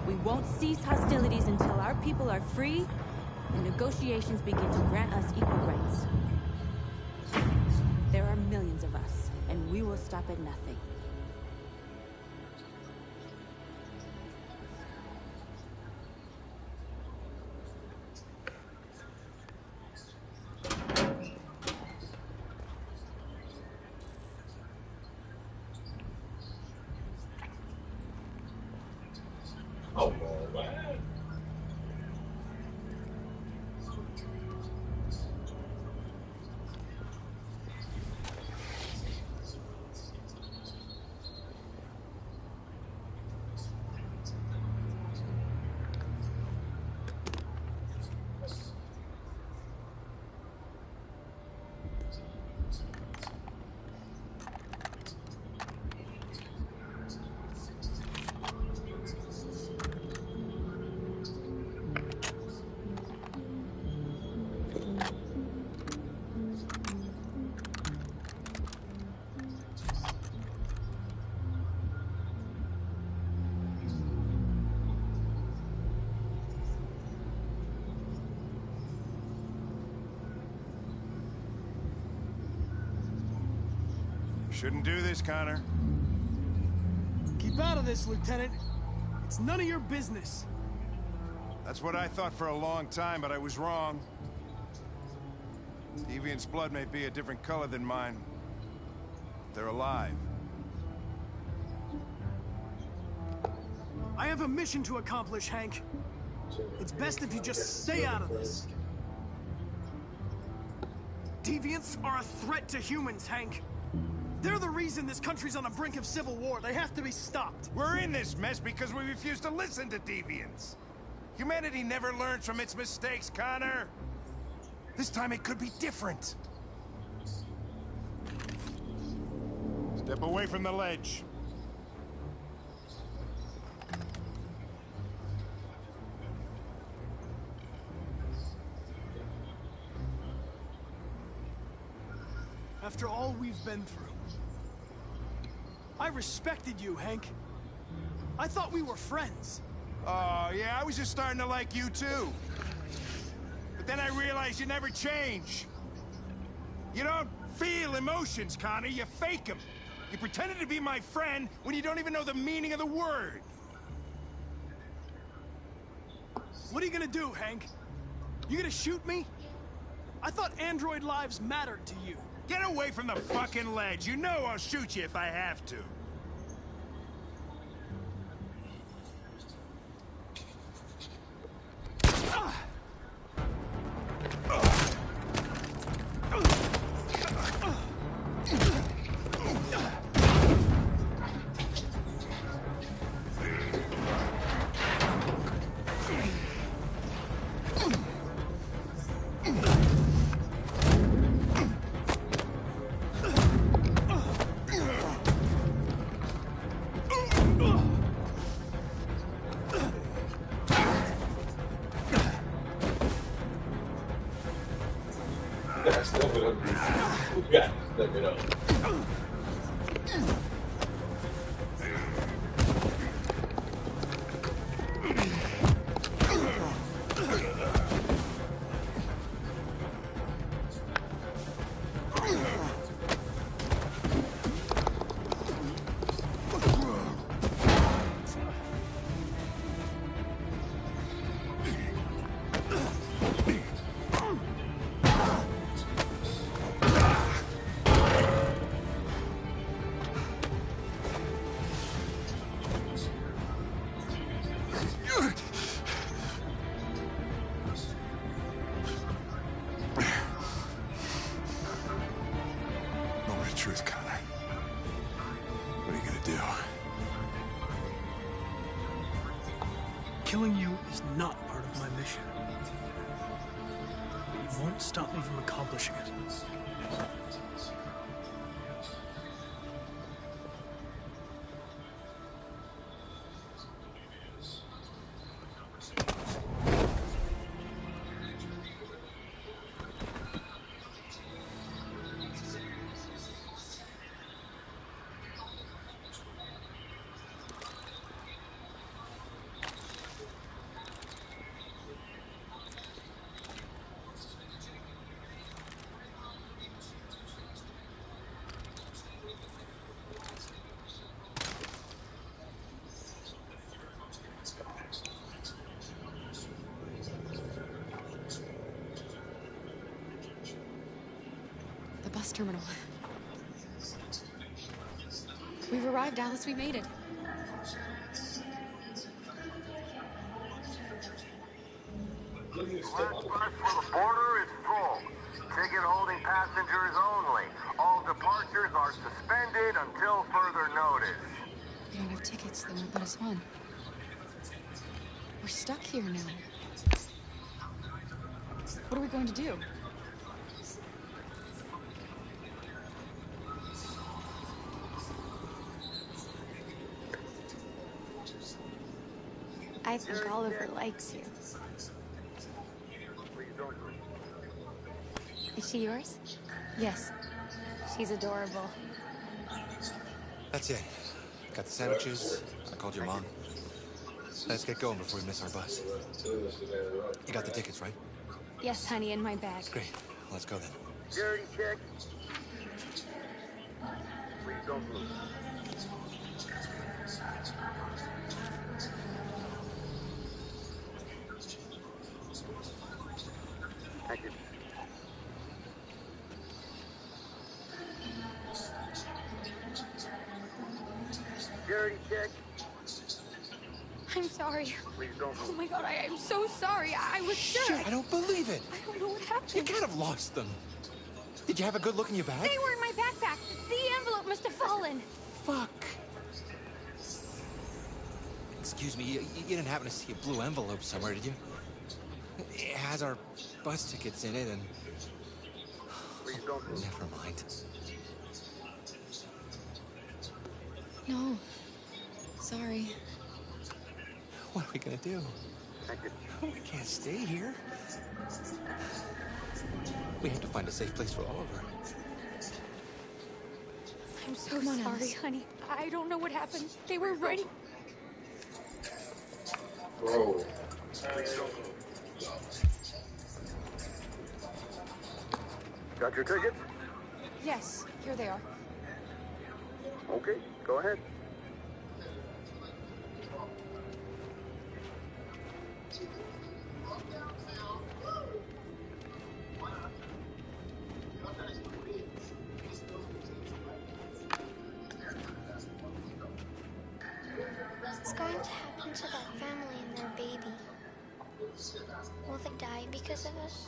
Speaker 20: We won't cease hostilities until our people are free and negotiations begin to grant us equal rights. There are millions of us, and we will stop at nothing.
Speaker 13: Shouldn't do this, Connor.
Speaker 11: Keep out of this, Lieutenant. It's none of your business.
Speaker 13: That's what I thought for a long time, but I was wrong. Deviant's blood may be a different color than mine. They're alive.
Speaker 11: I have a mission to accomplish, Hank. It's best if you just stay out of this. Deviants are a threat to humans, Hank. They're the reason this country's on the brink of civil war. They have to be stopped.
Speaker 13: We're in this mess because we refuse to listen to deviants. Humanity never learns from its mistakes, Connor. This time it could be different. Step away from the ledge.
Speaker 11: After all we've been through, I respected you, Hank. I thought we were friends.
Speaker 13: Oh, yeah, I was just starting to like you, too. But then I realized you never change. You don't feel emotions, Connor. You fake them. You pretended to be my friend when you don't even know the meaning of the word.
Speaker 11: What are you gonna do, Hank? You gonna shoot me? I thought android lives mattered to you.
Speaker 13: Get away from the fucking ledge. You know I'll shoot you if I have to. Truth, Connor. What are you gonna do?
Speaker 11: Killing you is not part of my mission. But you won't stop me from accomplishing it.
Speaker 19: The bus terminal. We've arrived, Alice. We made it.
Speaker 17: Last bus for the border is full. Ticket-holding passengers only. All departures are suspended until further notice.
Speaker 19: We don't have tickets. They won't let us on. We're stuck here now. What are we going to do?
Speaker 1: I think Oliver likes you. Is she yours?
Speaker 19: Yes.
Speaker 1: She's adorable.
Speaker 6: That's it. Got the sandwiches. I called your mom. Let's get going before we miss our bus. You got the tickets, right?
Speaker 1: Yes, honey, in my bag.
Speaker 6: Great. Let's go then.
Speaker 17: Security check. sounds loose. Thank you. Security check.
Speaker 19: I'm sorry.
Speaker 17: Please don't
Speaker 19: Oh my god, I am so sorry. I was sure.
Speaker 6: Shit, I don't believe it.
Speaker 19: I don't know what happened.
Speaker 6: You can't have lost them. Did you have a good look in your bag?
Speaker 19: They were in my backpack. The envelope must have fallen.
Speaker 6: Fuck. Excuse me, you didn't happen to see a blue envelope somewhere, did you? It has our bus tickets in it and...
Speaker 17: Please don't.
Speaker 6: Never mind.
Speaker 19: No. Sorry.
Speaker 6: What are we gonna do?
Speaker 17: Thank you.
Speaker 6: We can't stay here. We have to find a safe place for Oliver.
Speaker 19: I'm so sorry, honey. I don't know what happened. They were running.
Speaker 21: Bro.
Speaker 17: Got your tickets?
Speaker 19: Yes, here they are.
Speaker 17: Okay, go ahead.
Speaker 18: What's going to happen to that family and their baby? Will they die because of us?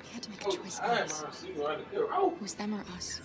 Speaker 19: We had to make a choice, guys. It was them or us.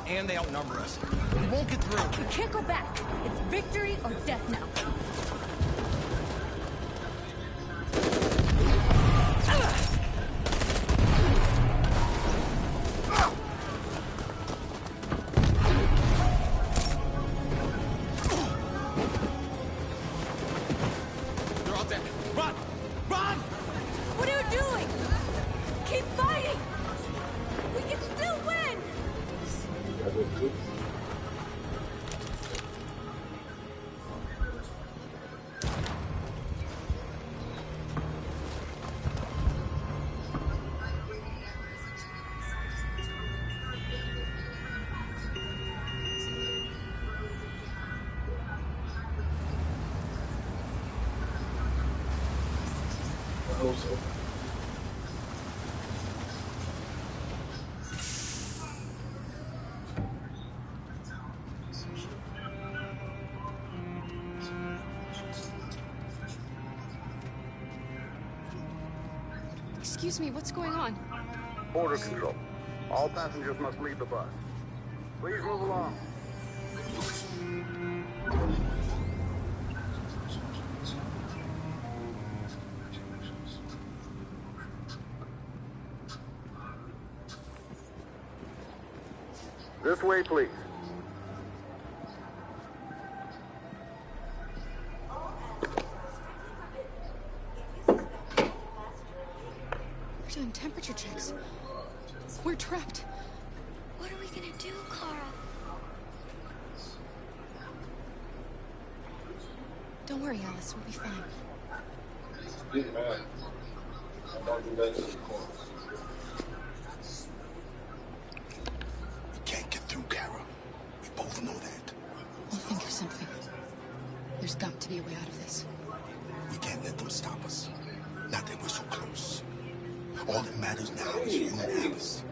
Speaker 4: And they outnumber us. We won't get through.
Speaker 20: We can't go back. It's victory or death now.
Speaker 4: They're all dead. Run! Run!
Speaker 20: What are you doing? Keep fighting! We can still win!
Speaker 19: Excuse me, what's going on?
Speaker 17: Border control. All passengers must leave the bus. Please move along. This way, please.
Speaker 19: We're doing temperature checks. We're trapped.
Speaker 18: What are we gonna do, Kara?
Speaker 19: Don't worry, Alice. We'll be fine.
Speaker 21: Big man. I'm not going back to the corner.
Speaker 15: We can't get through, Kara. We both know that.
Speaker 19: We'll think of something. There's got to be a way out of this.
Speaker 15: We can't let them stop us. Not that we're so close. All that matters now is you and Alice.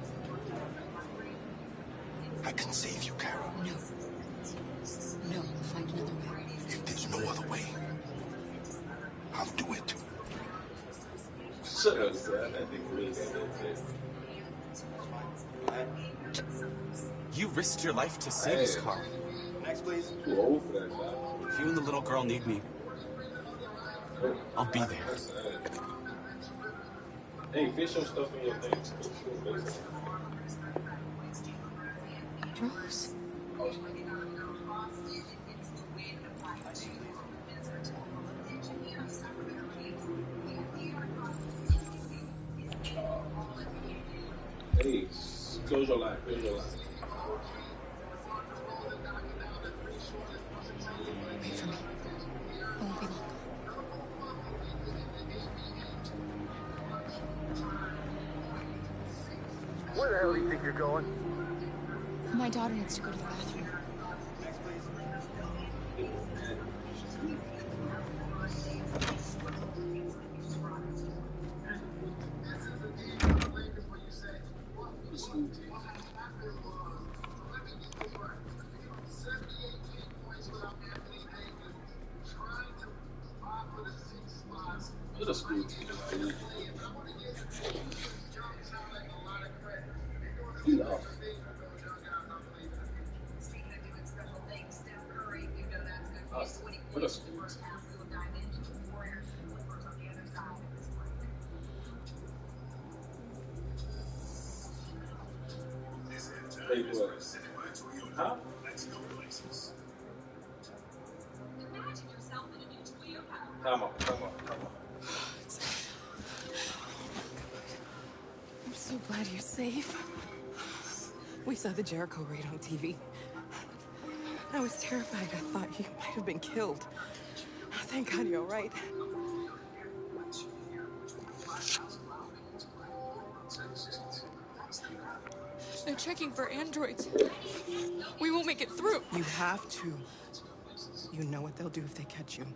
Speaker 15: I can save you, Kara.
Speaker 19: No. No, we'll find another way.
Speaker 15: If there's no other way,
Speaker 21: Shut up, son. That nigga really got that taste.
Speaker 5: You risked your life to save us, Carl.
Speaker 13: Next, please.
Speaker 21: Too old for that job.
Speaker 5: If you and the little girl need me, I'll be there.
Speaker 21: Hey, fish your stuff in your thing.
Speaker 19: Rose.
Speaker 21: Hey, close your line. Close your line.
Speaker 19: Wait for me. I won't be long.
Speaker 17: Where the hell do you think you're going?
Speaker 19: My daughter needs to go to the bathroom.
Speaker 21: What a school team. He lost. What a school team. Hey, what? Huh? Come on.
Speaker 10: I'm so glad you're safe. We saw the Jericho raid on TV. I was terrified. I thought you might have been killed. Thank God you're all right.
Speaker 19: They're checking for androids. We won't make it through.
Speaker 10: You have to. You know what they'll do if they catch you.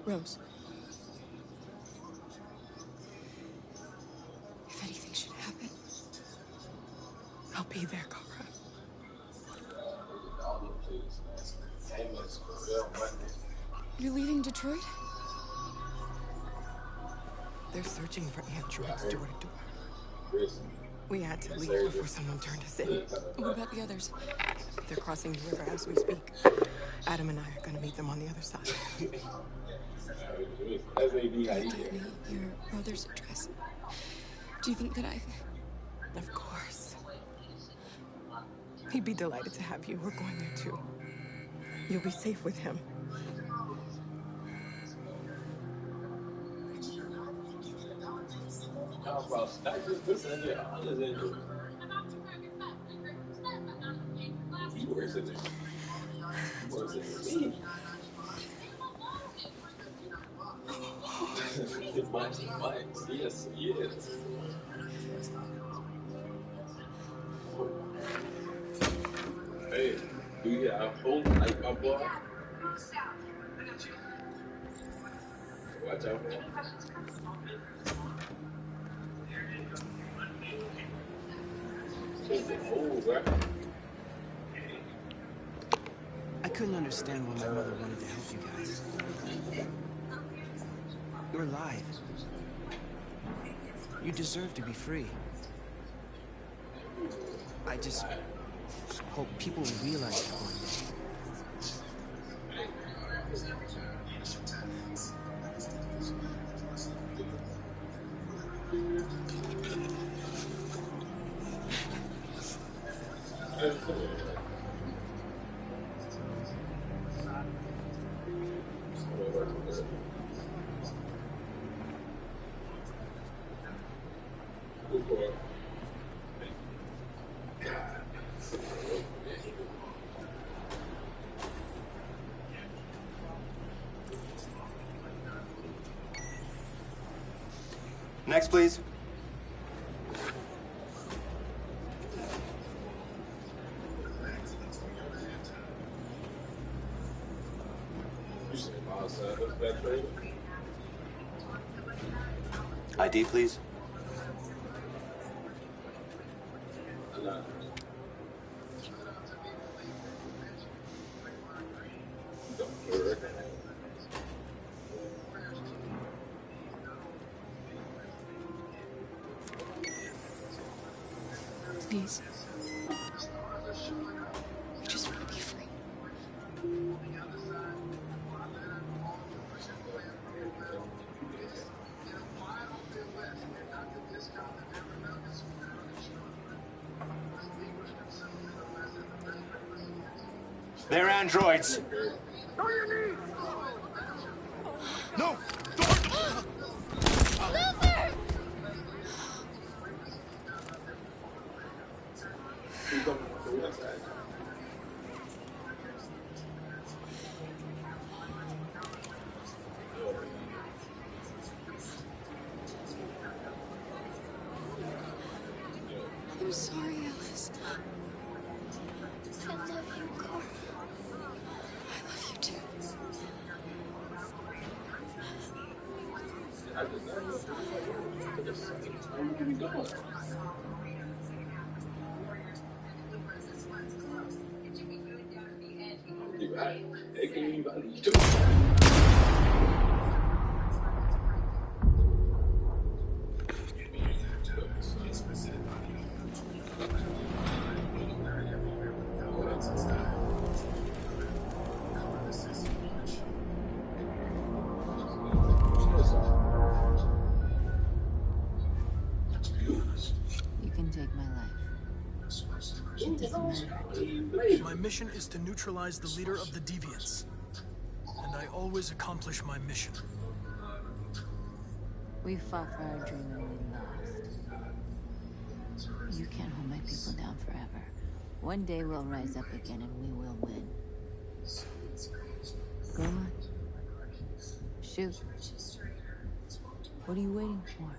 Speaker 10: Rose. If anything should happen, I'll be there, Cara.
Speaker 19: You're leaving Detroit?
Speaker 10: They're searching for androids door to door. We had to leave before someone turned us in.
Speaker 19: What about the others?
Speaker 10: They're crossing the river as we speak. Adam and I are going to meet them on the other side.
Speaker 19: You gave me your brother's address. Do you think that
Speaker 10: Of course. He'd be delighted to have you. We're going there too. You'll be safe with him.
Speaker 21: Yes, yes. Hey, do you have a phone like my boy? Watch out, man.
Speaker 2: I couldn't understand why my mother wanted to help you guys. You're alive. You deserve to be free. I just hope people realize that one day.
Speaker 13: Next, please.
Speaker 6: ID, please.
Speaker 19: Please. I just want to be free.
Speaker 13: They're androids. No!
Speaker 18: Luther!
Speaker 19: I'm sorry, Alice.
Speaker 18: I love you, Cora.
Speaker 19: I love you too.
Speaker 1: You can take my life. It doesn't matter.
Speaker 11: My mission is to neutralize the leader of the Deviants. And I always accomplish my mission.
Speaker 1: We fought for our dream and we lost. You can't hold my people down forever. One day we'll rise up again and we will win. Go on. Shoot. What are you waiting for?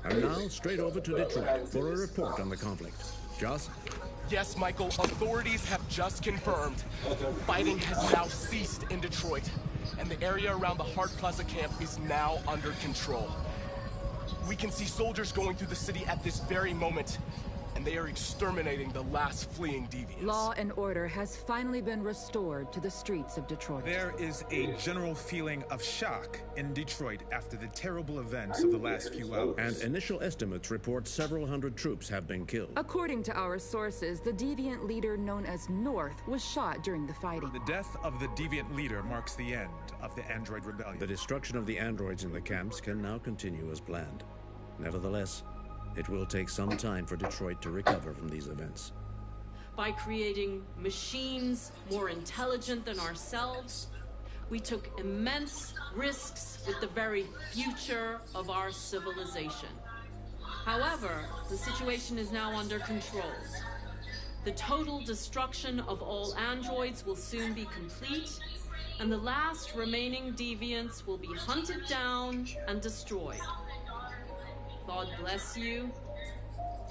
Speaker 8: And now, straight over to Detroit for a report on the conflict. Joss?
Speaker 9: Yes, Michael, authorities have just confirmed fighting has now ceased in Detroit, and the area around the Hart Plaza camp is now under control. We can see soldiers going through the city at this very moment, and they are exterminating the last fleeing deviants.
Speaker 12: Law and order has finally been restored to the streets of Detroit.
Speaker 14: There is a general feeling of shock in Detroit after the terrible events of the last few hours.
Speaker 8: And initial estimates report several hundred troops have been killed.
Speaker 12: According to our sources, the deviant leader known as North was shot during the fighting.
Speaker 14: The death of the deviant leader marks the end of the Android Rebellion.
Speaker 8: The destruction of the androids in the camps can now continue as planned. Nevertheless, it will take some time for Detroit to recover from these events.
Speaker 23: By creating machines more intelligent than ourselves, we took immense risks with the very future of our civilization. However, the situation is now under control. The total destruction of all androids will soon be complete, and the last remaining deviants will be hunted down and destroyed. God bless you,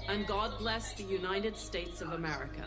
Speaker 23: and God bless the United States of America.